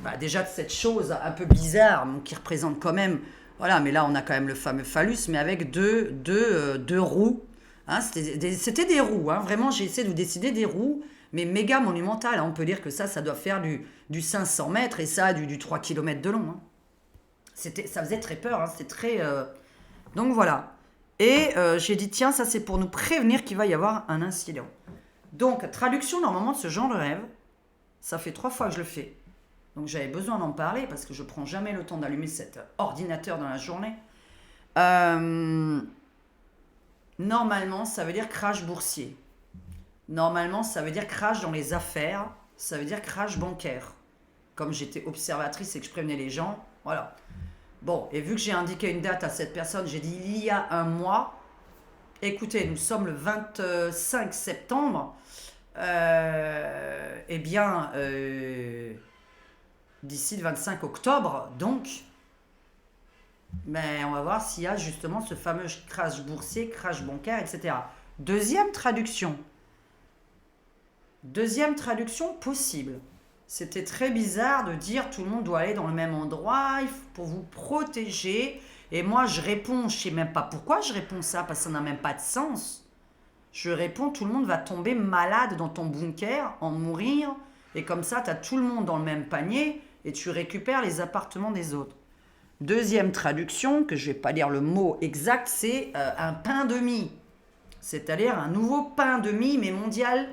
S1: bah, déjà de cette chose un peu bizarre, qui représente quand même... Voilà, mais là, on a quand même le fameux phallus, mais avec deux roues. Hein, c'était des roues, hein. Vraiment, j'ai essayé de vous décider des roues, mais méga monumentales, hein. On peut dire que ça doit faire du 500 mètres et ça, du 3 km de long, hein. Ça faisait très peur, hein. C'était très... Donc voilà. Et j'ai dit, tiens, ça c'est pour nous prévenir qu'il va y avoir un incident. Donc, traduction normalement de ce genre de rêve, ça fait 3 fois que je le fais. Donc j'avais besoin d'en parler parce que je prends jamais le temps d'allumer cet ordinateur dans la journée. Normalement, ça veut dire crash boursier. Normalement, ça veut dire crash dans les affaires. Ça veut dire crash bancaire. Comme j'étais observatrice et que je prévenais les gens, voilà. Bon, et vu que j'ai indiqué une date à cette personne, j'ai dit il y a un mois. Écoutez, nous sommes le 25 septembre. Eh bien, d'ici le 25 octobre, donc, on va voir s'il y a justement ce fameux crash boursier, crash bancaire, etc. Deuxième traduction possible. C'était très bizarre de dire tout le monde doit aller dans le même endroit pour vous protéger. Et moi, je réponds, je sais même pas pourquoi je réponds ça, parce que ça n'a même pas de sens. Je réponds, tout le monde va tomber malade dans ton bunker, en mourir, et comme ça, tu as tout le monde dans le même panier, et tu récupères les appartements des autres. Deuxième traduction, que je ne vais pas lire le mot exact, c'est un pain de mie. C'est-à-dire un nouveau pain de mie, mais mondial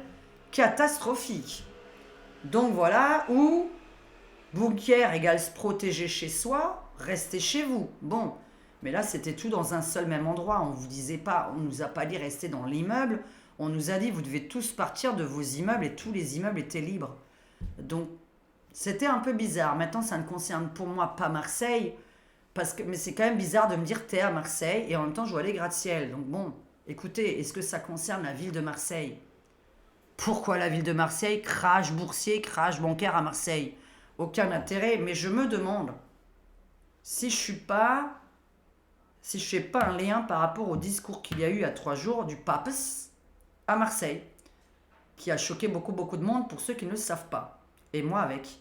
S1: catastrophique. Donc voilà, où bunker égale se protéger chez soi, restez chez vous. Bon, mais là c'était tout dans un seul même endroit. On vous disait pas, on nous a pas dit rester dans l'immeuble. On nous a dit vous devez tous partir de vos immeubles et tous les immeubles étaient libres. Donc c'était un peu bizarre. Maintenant ça ne concerne pour moi pas Marseille, mais c'est quand même bizarre de me dire t'es à Marseille et en même temps je vois les gratte-ciel. Donc bon, écoutez, est-ce que ça concerne la ville de Marseille ? Pourquoi la ville de Marseille? Crash boursier, crash bancaire à Marseille. Aucun intérêt, mais je me demande si je fais pas un lien par rapport au discours qu'il y a eu à 3 jours du pape à Marseille, qui a choqué beaucoup de monde pour ceux qui ne le savent pas. Et moi avec.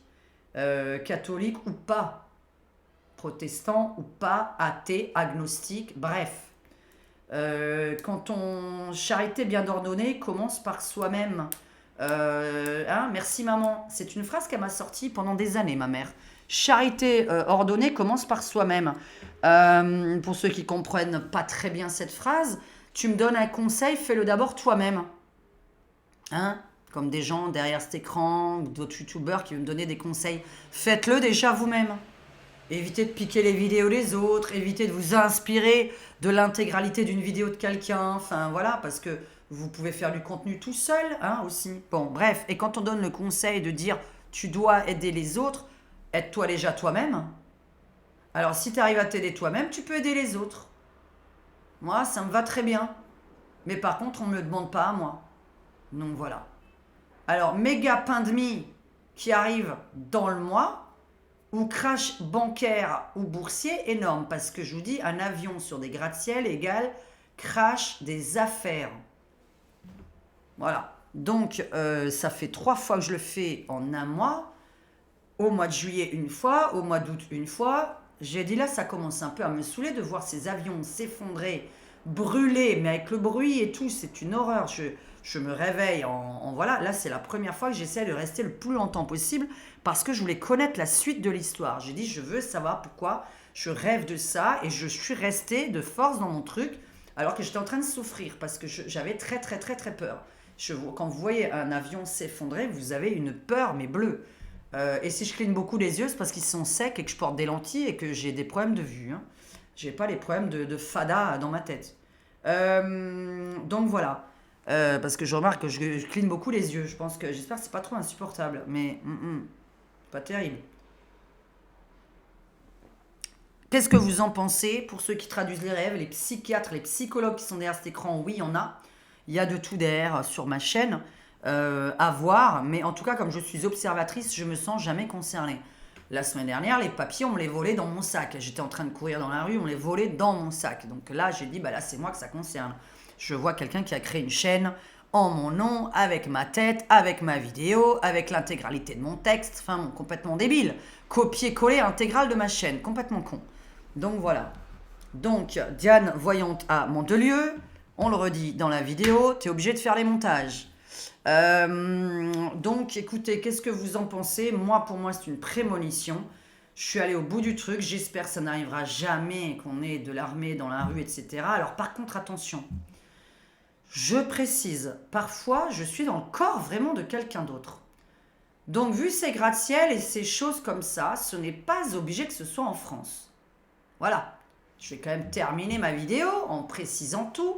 S1: Catholique ou pas, protestant ou pas, athée, agnostique, bref. Quand on charité bien ordonnée commence par soi-même. Merci maman. C'est une phrase qu'elle m'a sortie pendant des années, ma mère. Charité ordonnée commence par soi-même. Pour ceux qui comprennent pas très bien cette phrase, tu me donnes un conseil, fais-le d'abord toi-même. Comme des gens derrière cet écran, d'autres youtubeurs qui veulent me donner des conseils. Faites-le déjà vous-même. Évitez de piquer les vidéos des autres, évitez de vous inspirer de l'intégralité d'une vidéo de quelqu'un, enfin voilà, parce que vous pouvez faire du contenu tout seul, hein, aussi. Bon, bref, et quand on donne le conseil de dire tu dois aider les autres, aide-toi déjà toi-même. Alors si tu arrives à t'aider toi-même, tu peux aider les autres. Moi, ça me va très bien. Mais par contre, on ne me le demande pas à moi. Donc voilà. Alors, méga pain de mie qui arrive dans le mois, ou crash bancaire ou boursier énorme, parce que je vous dis, un avion sur des gratte-ciel égale crash des affaires. Voilà. Donc, ça fait 3 fois que je le fais en un mois. Au mois de juillet, une fois. Au mois d'août, une fois. J'ai dit là, ça commence un peu à me saouler de voir ces avions s'effondrer, brûler, mais avec le bruit et tout, c'est une horreur. Je me réveille voilà. Là, c'est la première fois que j'essaie de rester le plus longtemps possible parce que je voulais connaître la suite de l'histoire. J'ai dit, je veux savoir pourquoi je rêve de ça et je suis restée de force dans mon truc alors que j'étais en train de souffrir parce que j'avais très, très, très, très peur. Quand vous voyez un avion s'effondrer, vous avez une peur, mais bleue. Et si je cligne beaucoup les yeux, c'est parce qu'ils sont secs et que je porte des lentilles et que j'ai des problèmes de vue. Hein. J'ai pas les problèmes de fada dans ma tête. Donc voilà. Parce que je remarque que je cligne beaucoup les yeux. J'espère que c'est pas trop insupportable. Mais pas terrible. Qu'est-ce que vous en pensez pour ceux qui traduisent les rêves, les psychiatres, les psychologues qui sont derrière cet écran? Oui, il y en a. Il y a de tout derrière sur ma chaîne à voir. Mais en tout cas, comme je suis observatrice, je me sens jamais concernée. La semaine dernière, les papiers, on me les volait dans mon sac. J'étais en train de courir dans la rue, on me les volait dans mon sac. Donc là, j'ai dit, bah là, c'est moi que ça concerne. Je vois quelqu'un qui a créé une chaîne en mon nom, avec ma tête, avec ma vidéo, avec l'intégralité de mon texte. Enfin, bon, complètement débile. Copier-coller intégral de ma chaîne. Complètement con. Donc voilà. Donc, Diane Voyante à Montelieu. On le redit dans la vidéo, tu es obligé de faire les montages. Donc, écoutez, qu'est-ce que vous en pensez? Pour moi, c'est une prémonition. Je suis allée au bout du truc. J'espère que ça n'arrivera jamais, qu'on ait de l'armée dans la rue, etc. Alors, par contre, attention. Je précise, parfois, je suis dans le corps vraiment de quelqu'un d'autre. Donc, vu ces gratte-ciel et ces choses comme ça, ce n'est pas obligé que ce soit en France. Voilà. Je vais quand même terminer ma vidéo en précisant tout.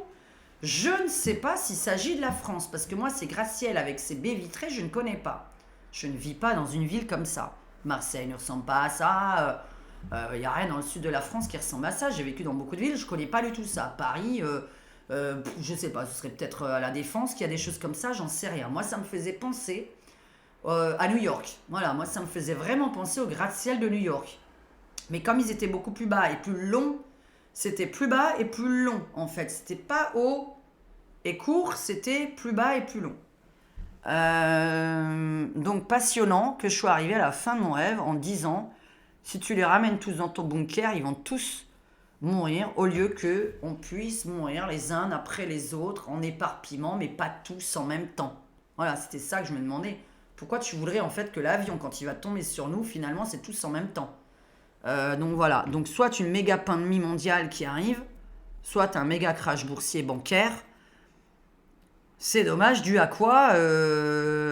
S1: Je ne sais pas s'il s'agit de la France, parce que moi, ces gratte-ciel avec ces baies vitrées, je ne connais pas. Je ne vis pas dans une ville comme ça. Marseille ne ressemble pas à ça. Il n'y a rien dans le sud de la France qui ressemble à ça. J'ai vécu dans beaucoup de villes, je ne connais pas du tout ça. Paris, je ne sais pas, ce serait peut-être à la Défense qu'il y a des choses comme ça, j'en sais rien. Moi, ça me faisait penser à New York. Voilà, moi, ça me faisait vraiment penser aux gratte-ciel de New York. Mais comme ils étaient beaucoup plus bas et plus longs, c'était plus bas et plus long, en fait. C'était pas haut et court, c'était plus bas et plus long. Donc passionnant que je sois arrivée à la fin de mon rêve en disant, si tu les ramènes tous dans ton bunker, ils vont tous mourir, au lieu que on puisse mourir les uns après les autres en éparpillement, mais pas tous en même temps. Voilà, c'était ça que je me demandais. Pourquoi tu voudrais en fait que l'avion, quand il va tomber sur nous, finalement, c'est tous en même temps? Donc voilà, donc soit une méga pandémie mondiale qui arrive, soit un méga crash boursier bancaire. C'est dommage, dû à quoi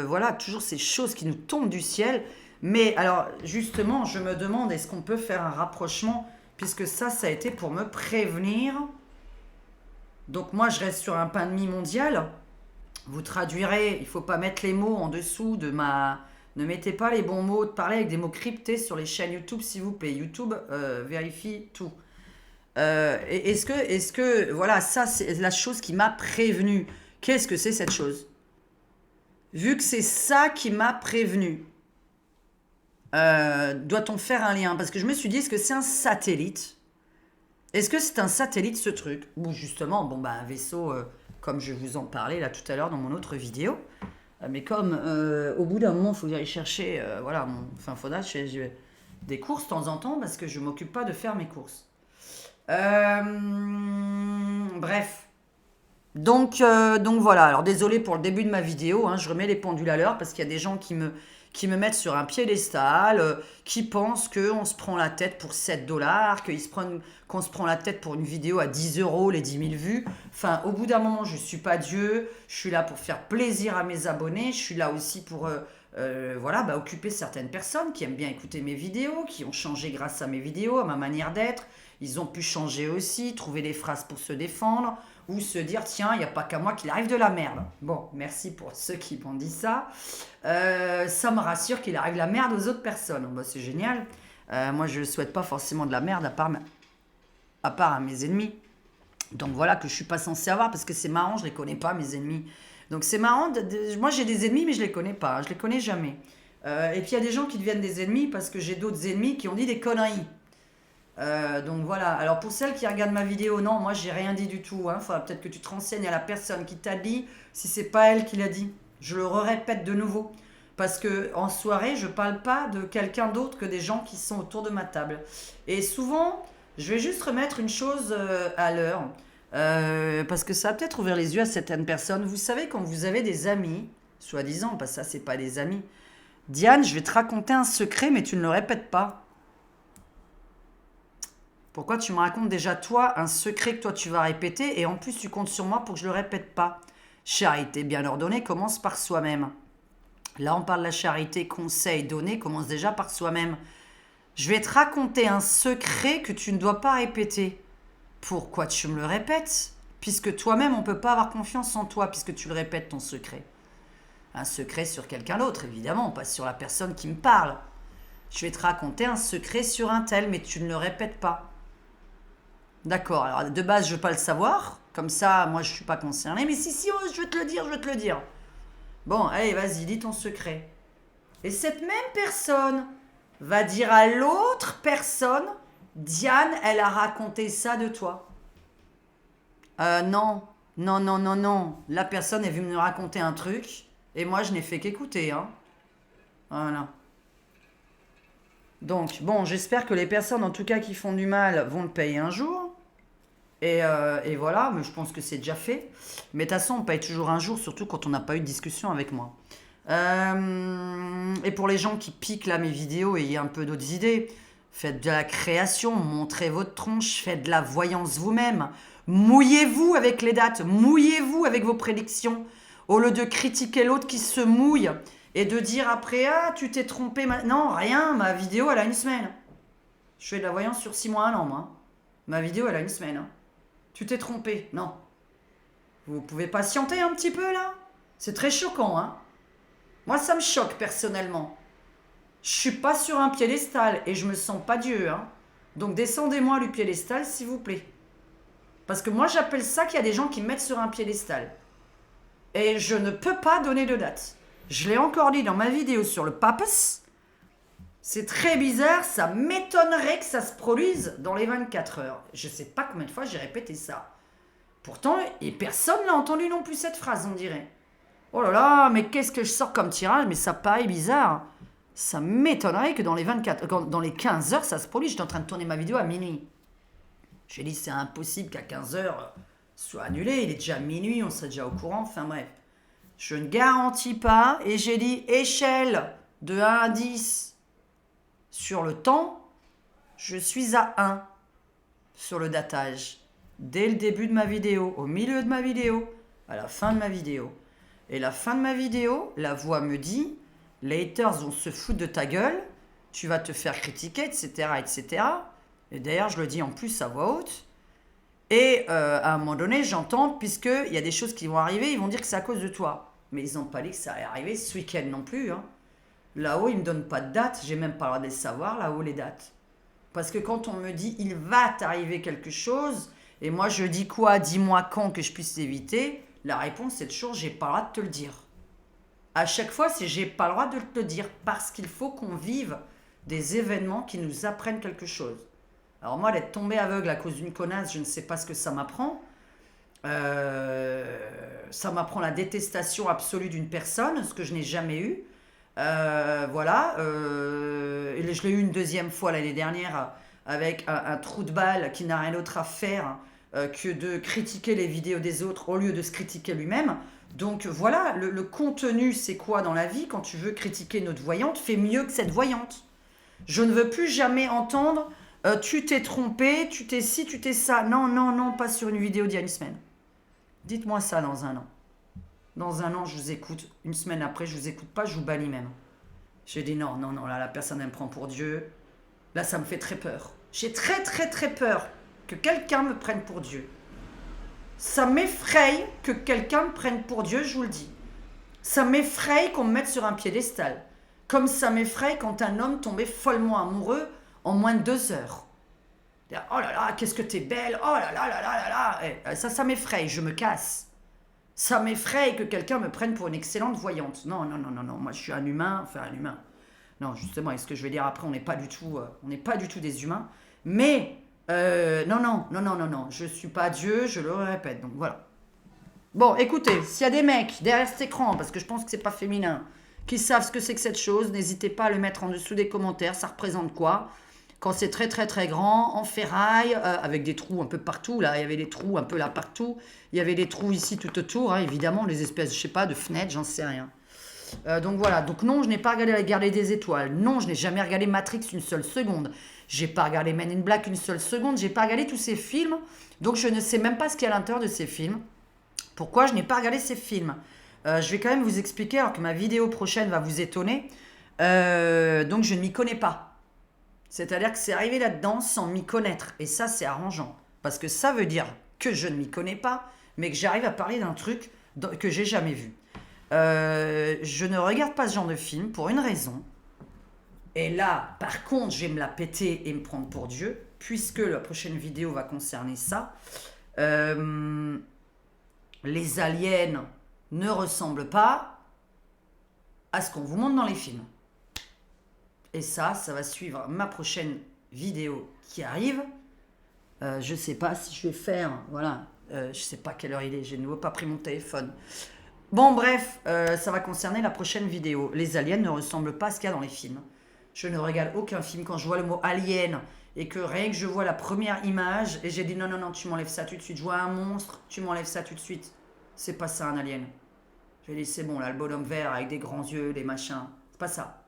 S1: voilà, toujours ces choses qui nous tombent du ciel. Mais alors, justement, je me demande, est-ce qu'on peut faire un rapprochement, puisque ça a été pour me prévenir. Donc moi, je reste sur un pandémie mondial. Vous traduirez, il ne faut pas mettre les mots en dessous de ma... Ne mettez pas les bons mots, parlez avec des mots cryptés sur les chaînes YouTube, s'il vous plaît. YouTube vérifie tout. Est-ce que, voilà, ça, c'est la chose qui m'a prévenu. Qu'est-ce que c'est cette chose? Vu que c'est ça qui m'a prévenu, doit-on faire un lien? Parce que je me suis dit, est-ce que c'est un satellite? Est-ce que c'est un satellite, ce truc? Ou justement, bon, bah, un vaisseau, comme je vous en parlais là tout à l'heure dans mon autre vidéo. Mais comme au bout d'un moment, il faut que j'aille chercher, voilà, enfin, faudra que je fasse des courses de temps en temps parce que je ne m'occupe pas de faire mes courses. Bref. Donc voilà. Alors désolé pour le début de ma vidéo, hein, je remets les pendules à l'heure parce qu'il y a des gens qui me mettent sur un piédestal, qui pensent qu'on se prend la tête pour 7 dollars, qu'on se prend la tête pour une vidéo à 10 euros, les 10 000 vues. Enfin, au bout d'un moment, je ne suis pas Dieu. Je suis là pour faire plaisir à mes abonnés. Je suis là aussi pour voilà, bah, occuper certaines personnes qui aiment bien écouter mes vidéos, qui ont changé grâce à mes vidéos, à ma manière d'être. Ils ont pu changer aussi, trouver des phrases pour se défendre ou se dire tiens, il n'y a pas qu'à moi qu'il arrive de la merde. Bon, merci pour ceux qui m'ont dit ça. Ça me rassure qu'il arrive la merde aux autres personnes. Bah, c'est génial. Moi, je ne souhaite pas forcément de la merde à part à mes ennemis. Donc voilà que je suis pas censée avoir parce que c'est marrant, je les connais pas mes ennemis. Donc c'est marrant, moi j'ai des ennemis mais je les connais pas, je les connais jamais. Et puis il y a des gens qui deviennent des ennemis parce que j'ai d'autres ennemis qui ont dit des conneries. Donc voilà, alors pour celles qui regardent ma vidéo, non, moi j'ai rien dit du tout. Hein. Faudra peut-être que tu te renseignes à la personne qui t'a dit si c'est pas elle qui l'a dit. Je le répète de nouveau. Parce que en soirée, je parle pas de quelqu'un d'autre que des gens qui sont autour de ma table. Et souvent, je vais juste remettre une chose à l'heure. Parce que ça va peut-être ouvrir les yeux à certaines personnes. Vous savez, quand vous avez des amis, soi-disant, parce que ça, c'est pas des amis. Diane, je vais te raconter un secret, mais tu ne le répètes pas. Pourquoi tu me racontes déjà, toi, un secret que toi, tu vas répéter, et en plus, tu comptes sur moi pour que je le répète pas. Charité bien ordonnée commence par soi-même. Là, on parle de la charité, conseil donné commence déjà par soi-même. Je vais te raconter un secret que tu ne dois pas répéter. Pourquoi tu me le répètes? Puisque toi-même, on ne peut pas avoir confiance en toi, puisque tu le répètes, ton secret. Un secret sur quelqu'un d'autre, évidemment, pas sur la personne qui me parle. Je vais te raconter un secret sur un tel, mais tu ne le répètes pas. D'accord, alors de base, je ne veux pas le savoir. Comme ça, moi, je ne suis pas concernée. Mais si, oh, je vais te le dire, je vais te le dire. Bon, allez, vas-y, dis ton secret. Et cette même personne va dire à l'autre personne, Diane, elle a raconté ça de toi. Non, non, non, non, non. La personne est venue me raconter un truc, et moi, je n'ai fait qu'écouter, hein. Voilà. Donc, bon, j'espère que les personnes, en tout cas, qui font du mal, vont le payer un jour. Et voilà, mais je pense que c'est déjà fait. Mais de toute façon, on paye toujours un jour, surtout quand on n'a pas eu de discussion avec moi. Et pour les gens qui piquent là mes vidéos et il y a un peu d'autres idées, faites de la création, montrez votre tronche, faites de la voyance vous-même. Mouillez-vous avec les dates, mouillez-vous avec vos prédictions. Au lieu de critiquer l'autre qui se mouille et de dire après, ah, tu t'es trompé. Non, rien, ma vidéo, elle a une semaine. Je fais de la voyance sur 6 mois, 1 an, moi. Ma vidéo, elle a une semaine. Hein. Tu t'es trompé. Non. Vous pouvez patienter un petit peu, là? C'est très choquant, hein? Moi, ça me choque, personnellement. Je suis pas sur un piédestal et je me sens pas Dieu, hein? Donc, descendez-moi du piédestal, s'il vous plaît. Parce que moi, j'appelle ça qu'il y a des gens qui me mettent sur un piédestal. Et je ne peux pas donner de date. Je l'ai encore dit dans ma vidéo sur le papas. C'est très bizarre, ça m'étonnerait que ça se produise dans les 24 heures. Je sais pas combien de fois j'ai répété ça. Pourtant, et personne n'a entendu non plus cette phrase, on dirait. Oh là là, mais qu'est-ce que je sors comme tirage? Mais ça paraît bizarre. Ça m'étonnerait que dans les 24, dans les 15 heures, ça se produise. J'étais en train de tourner ma vidéo à minuit. J'ai dit, c'est impossible qu'à 15 heures soit annulé. Il est déjà minuit, on serait déjà au courant. Enfin bref. Je ne garantis pas. Et j'ai dit, échelle de 1 à 10 sur le temps, je suis à 1 sur le datage. Dès le début de ma vidéo, au milieu de ma vidéo, à la fin de ma vidéo. Et la fin de ma vidéo, la voix me dit, les haters vont se foutre de ta gueule, tu vas te faire critiquer, etc., etc. Et d'ailleurs, je le dis en plus à voix haute. Et à un moment donné, j'entends, puisqu'il y a des choses qui vont arriver, ils vont dire que c'est à cause de toi. Mais ils n'ont pas dit que ça allait arriver ce week-end non plus. Hein. Là-haut, ils ne me donnent pas de date, j'ai même pas le droit de les savoir, là-haut, les dates. Parce que quand on me dit, il va t'arriver quelque chose, et moi je dis quoi, dis-moi quand que je puisse l'éviter, la réponse c'est toujours, j'ai pas le droit de te le dire. À chaque fois, c'est j'ai pas le droit de te le dire, parce qu'il faut qu'on vive des événements qui nous apprennent quelque chose. Alors moi, d'être tombé aveugle à cause d'une connasse, je ne sais pas ce que ça m'apprend. Ça m'apprend la détestation absolue d'une personne, ce que je n'ai jamais eu. Voilà. Et je l'ai eu une deuxième fois l'année dernière avec un trou de balle qui n'a rien d'autre à faire que de critiquer les vidéos des autres au lieu de se critiquer lui-même. Donc voilà, le contenu, c'est quoi dans la vie? Quand tu veux critiquer notre voyante, fais mieux que cette voyante. Je ne veux plus jamais entendre tu t'es trompé, tu t'es ci, tu t'es ça. Non, non, non, pas sur une vidéo d'il y a une semaine. Dites-moi ça dans 1 an. Dans 1 an, je vous écoute. Une semaine après, je vous écoute pas, je vous bannis même. J'ai dit non, non, non, là, la personne, elle me prend pour Dieu. Là, ça me fait très peur. J'ai très, très, très peur que quelqu'un me prenne pour Dieu. Ça m'effraie que quelqu'un me prenne pour Dieu, je vous le dis. Ça m'effraie qu'on me mette sur un piédestal. Comme ça m'effraie quand un homme tombait follement amoureux en moins de 2 heures. Oh là là, qu'est-ce que t'es belle. Oh là là là là là là. Ça m'effraie, je me casse. Ça m'effraie que quelqu'un me prenne pour une excellente voyante. Non, non, non, non, non. Moi, je suis un humain. Enfin, un humain. Non, justement, est-ce que je vais dire après, on n'est pas du tout des humains. Mais, non, non, non, non, non, non. Je suis pas Dieu, je le répète. Donc, voilà. Bon, écoutez, s'il y a des mecs derrière cet écran, parce que je pense que c'est pas féminin, qui savent ce que c'est que cette chose, n'hésitez pas à le mettre en dessous des commentaires. Ça représente quoi? Quand c'est très très très grand, en ferraille, avec des trous un peu partout, là, il y avait des trous un peu là partout, il y avait des trous ici tout autour, hein, évidemment, les espèces, je sais pas, de fenêtres, j'en sais rien. Donc voilà, donc non, je n'ai pas regardé La Guerre des Étoiles, non, je n'ai jamais regardé Matrix une seule seconde, j'ai pas regardé Men in Black une seule seconde, j'ai pas regardé tous ces films, donc je ne sais même pas ce qu'il y a à l'intérieur de ces films. Pourquoi je n'ai pas regardé ces films? Je vais quand même vous expliquer, alors que ma vidéo prochaine va vous étonner. Donc je ne m'y connais pas. C'est-à-dire que c'est arrivé là-dedans sans m'y connaître. Et ça, c'est arrangeant. Parce que ça veut dire que je ne m'y connais pas, mais que j'arrive à parler d'un truc que j'ai jamais vu. Je ne regarde pas ce genre de film pour une raison. Et là, par contre, je vais me la péter et me prendre pour Dieu, puisque la prochaine vidéo va concerner ça. Les aliens ne ressemblent pas à ce qu'on vous montre dans les films. Et ça va suivre ma prochaine vidéo qui arrive. Je sais pas si je vais faire, voilà, je sais pas quelle heure il est, j'ai de nouveau pas pris mon téléphone. Bon bref, ça va concerner la prochaine vidéo. Les aliens ne ressemblent pas à ce qu'il y a dans les films. Je ne regarde aucun film quand je vois le mot alien et que rien que je vois la première image et j'ai dit non, non, non, tu m'enlèves ça tout de suite. Je vois un monstre, tu m'enlèves ça tout de suite. C'est pas ça un alien. J'ai dit c'est bon, là, le bonhomme vert avec des grands yeux, des machins. C'est pas ça.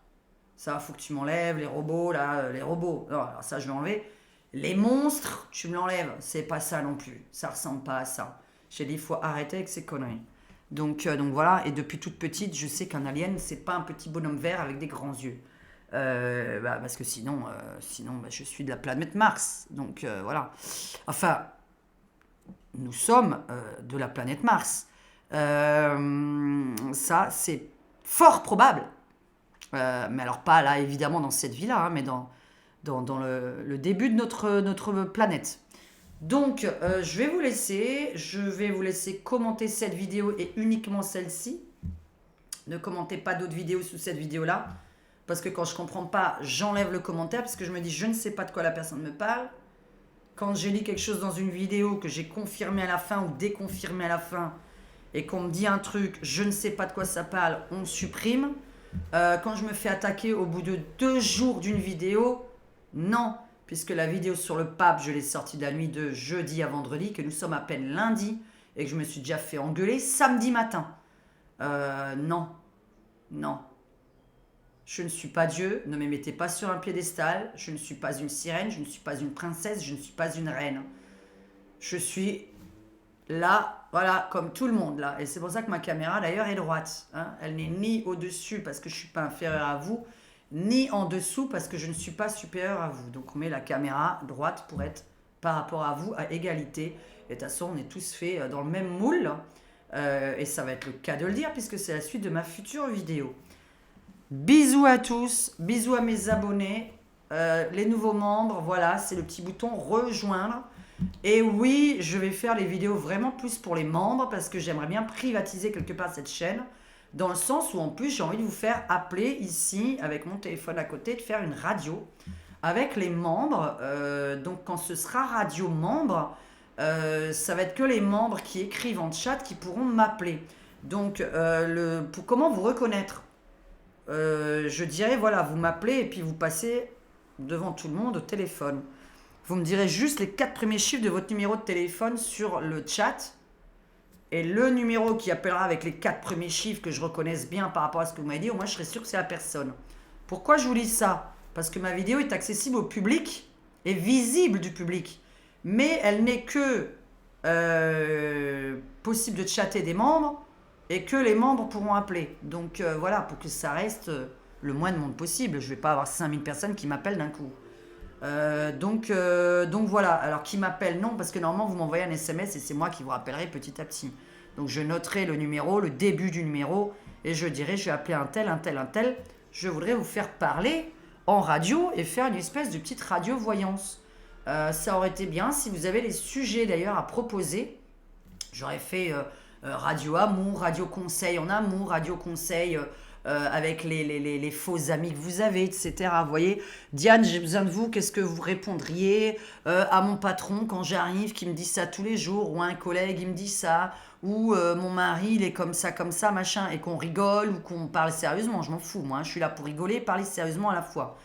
S1: Ça, faut que tu m'enlèves, les robots, là, les robots. Non, alors ça, je vais enlever. Les monstres, tu me l'enlèves. C'est pas ça non plus. Ça ressemble pas à ça. J'ai dit, il faut arrêter avec ces conneries. Donc voilà, et depuis toute petite, je sais qu'un alien, c'est pas un petit bonhomme vert avec des grands yeux. Parce que sinon je suis de la planète Mars. Donc voilà. Enfin, nous sommes de la planète Mars. Ça, c'est fort probable. Mais alors pas là, évidemment, dans cette vie-là, hein, mais dans le début de notre planète. Donc, je vais vous laisser commenter cette vidéo et uniquement celle-ci. Ne commentez pas d'autres vidéos sous cette vidéo-là, parce que quand je ne comprends pas, j'enlève le commentaire, parce que je me dis, je ne sais pas de quoi la personne me parle. Quand j'ai lu quelque chose dans une vidéo, que j'ai confirmé à la fin ou déconfirmé à la fin, et qu'on me dit un truc, je ne sais pas de quoi ça parle, on supprime. Quand je me fais attaquer au bout de 2 jours d'une vidéo, non, puisque la vidéo sur le pape, je l'ai sortie de la nuit de jeudi à vendredi, que nous sommes à peine lundi, et que je me suis déjà fait engueuler samedi matin. Non, non. Je ne suis pas Dieu, ne me mettez pas sur un piédestal, je ne suis pas une sirène, je ne suis pas une princesse, je ne suis pas une reine. Je suis là, voilà, comme tout le monde là. Et c'est pour ça que ma caméra d'ailleurs est droite. Hein. Elle n'est ni au-dessus parce que je ne suis pas inférieur à vous, ni en dessous parce que je ne suis pas supérieur à vous. Donc on met la caméra droite pour être par rapport à vous à égalité. Et de toute façon, on est tous faits dans le même moule. Et ça va être le cas de le dire puisque c'est la suite de ma future vidéo. Bisous à tous, bisous à mes abonnés, les nouveaux membres, voilà, c'est le petit bouton rejoindre. Et oui, je vais faire les vidéos vraiment plus pour les membres parce que j'aimerais bien privatiser quelque part cette chaîne, dans le sens où en plus j'ai envie de vous faire appeler ici avec mon téléphone à côté, de faire une radio avec les membres. Donc quand ce sera radio membre, ça va être que les membres qui écrivent en chat qui pourront m'appeler. Donc pour comment vous reconnaître, je dirais voilà, vous m'appelez et puis vous passez devant tout le monde au téléphone. Vous me direz juste les 4 premiers chiffres de votre numéro de téléphone sur le chat. Et le numéro qui appellera avec les 4 premiers chiffres que je reconnaisse bien par rapport à ce que vous m'avez dit, au moins je serai sûr que c'est la personne. Pourquoi je vous dis ça? Parce que ma vidéo est accessible au public et visible du public. Mais elle n'est que possible de chatter des membres et que les membres pourront appeler. Donc voilà, pour que ça reste le moins de monde possible. Je vais pas avoir 5000 personnes qui m'appellent d'un coup. Donc voilà. Alors qui m'appelle, non, parce que normalement vous m'envoyez un SMS et c'est moi qui vous rappellerai petit à petit. Donc je noterai le numéro, le début du numéro, et je dirai, je vais appeler un tel, un tel, un tel. Je voudrais vous faire parler en radio et faire une espèce de petite radio-voyance. Ça aurait été bien si vous avez les sujets d'ailleurs à proposer. J'aurais fait radio amour, radio conseil en amour, radio conseil avec les faux amis que vous avez, etc. Vous voyez, Diane, j'ai besoin de vous, qu'est-ce que vous répondriez à mon patron quand j'arrive, qui me dit ça tous les jours, ou à un collègue, il me dit ça, ou mon mari, il est comme ça, machin, et qu'on rigole ou qu'on parle sérieusement, je m'en fous, moi, je suis là pour rigoler et parler sérieusement à la fois.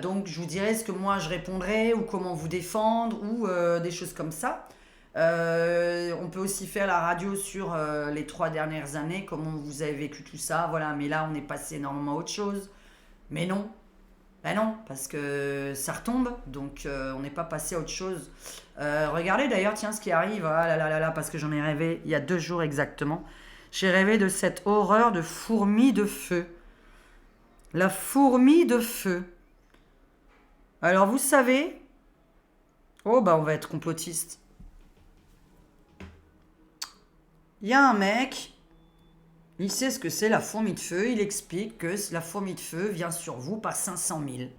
S1: Donc je vous dirai ce que moi je répondrai, ou comment vous défendre, ou des choses comme ça. On peut aussi faire la radio sur les 3 dernières années, comment vous avez vécu tout ça, voilà. Mais là, on est passé énormément à autre chose. Mais non, ben non, parce que ça retombe, donc on n'est pas passé à autre chose. Regardez d'ailleurs, tiens, ce qui arrive, ah là là là là, parce que j'en ai rêvé il y a 2 jours exactement. J'ai rêvé de cette horreur de fourmi de feu. La fourmi de feu. Alors vous savez, oh bah on va être complotiste. Il y a un mec, il sait ce que c'est la fourmi de feu, il explique que la fourmi de feu vient sur vous par 500 000.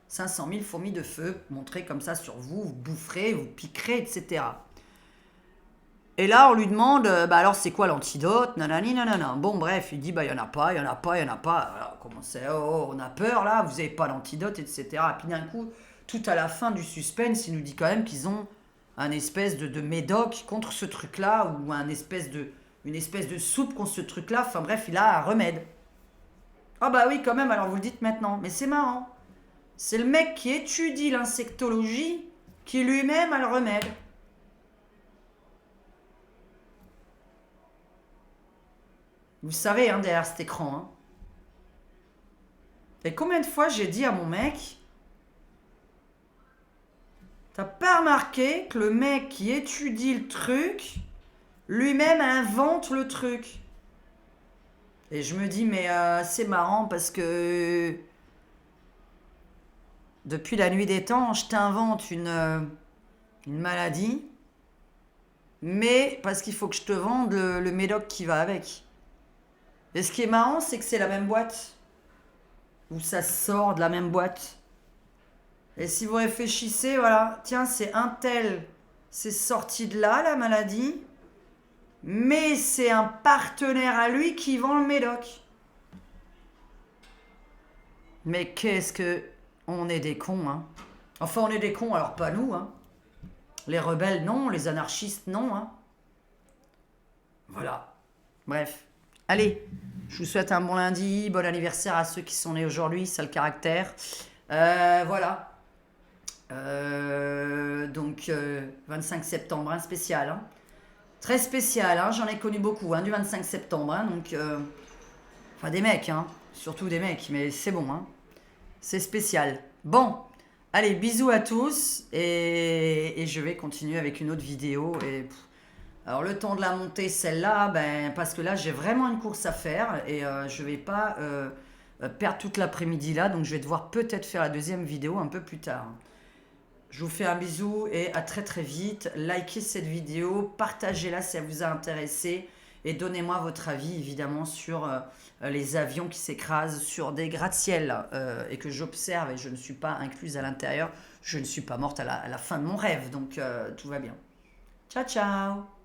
S1: 500 000 fourmis de feu montrées comme ça sur vous, vous boufferez, vous piquerez, etc. Et là, on lui demande, bah alors c'est quoi l'antidote, nanani, nanana. Bon, bref, il dit, bah il y en a pas, il y en a pas, il y en a pas. Alors, comment c'est, oh, on a peur là, vous avez pas l'antidote, etc. Et puis d'un coup, tout à la fin du suspense, il nous dit quand même qu'ils ont un espèce de médoc contre ce truc-là, ou une espèce de soupe contre ce truc-là. Enfin bref, il a un remède. Ah bah oui, quand même, alors vous le dites maintenant. Mais c'est marrant. C'est le mec qui étudie l'insectologie qui lui-même a le remède. Vous savez, hein, derrière cet écran. Hein. Et combien de fois j'ai dit à mon mec, t'as pas remarqué que le mec qui étudie le truc, lui-même invente le truc. Et je me dis, mais c'est marrant parce que depuis la nuit des temps, je t'invente une maladie, mais parce qu'il faut que je te vende le médoc qui va avec. Et ce qui est marrant, c'est que c'est la même boîte. Ou ça sort de la même boîte. Et si vous réfléchissez, voilà, tiens, c'est un tel, c'est sorti de là, la maladie, mais c'est un partenaire à lui qui vend le médoc. Mais qu'est-ce que... On est des cons, hein. Enfin, on est des cons, alors pas nous, hein. Les rebelles, non. Les anarchistes, non, hein. Voilà. Bref. Allez, je vous souhaite un bon lundi, bon anniversaire à ceux qui sont nés aujourd'hui, ça le caractère. Voilà. Donc, 25 septembre, hein, spécial. Hein. Très spécial, hein, j'en ai connu beaucoup, hein, du 25 septembre. Hein, donc, enfin, des mecs, hein, surtout des mecs, mais c'est bon, hein, c'est spécial. Bon, allez, bisous à tous, et je vais continuer avec une autre vidéo. Alors, le temps de la monter, celle-là, ben, parce que là, j'ai vraiment une course à faire, et je vais pas perdre toute l'après-midi là, donc je vais devoir peut-être faire la deuxième vidéo un peu plus tard. Je vous fais un bisou et à très très vite. Likez cette vidéo, partagez-la si elle vous a intéressé et donnez-moi votre avis évidemment sur les avions qui s'écrasent sur des gratte-ciel et que j'observe et je ne suis pas incluse à l'intérieur. Je ne suis pas morte à la fin de mon rêve, donc tout va bien. Ciao ciao.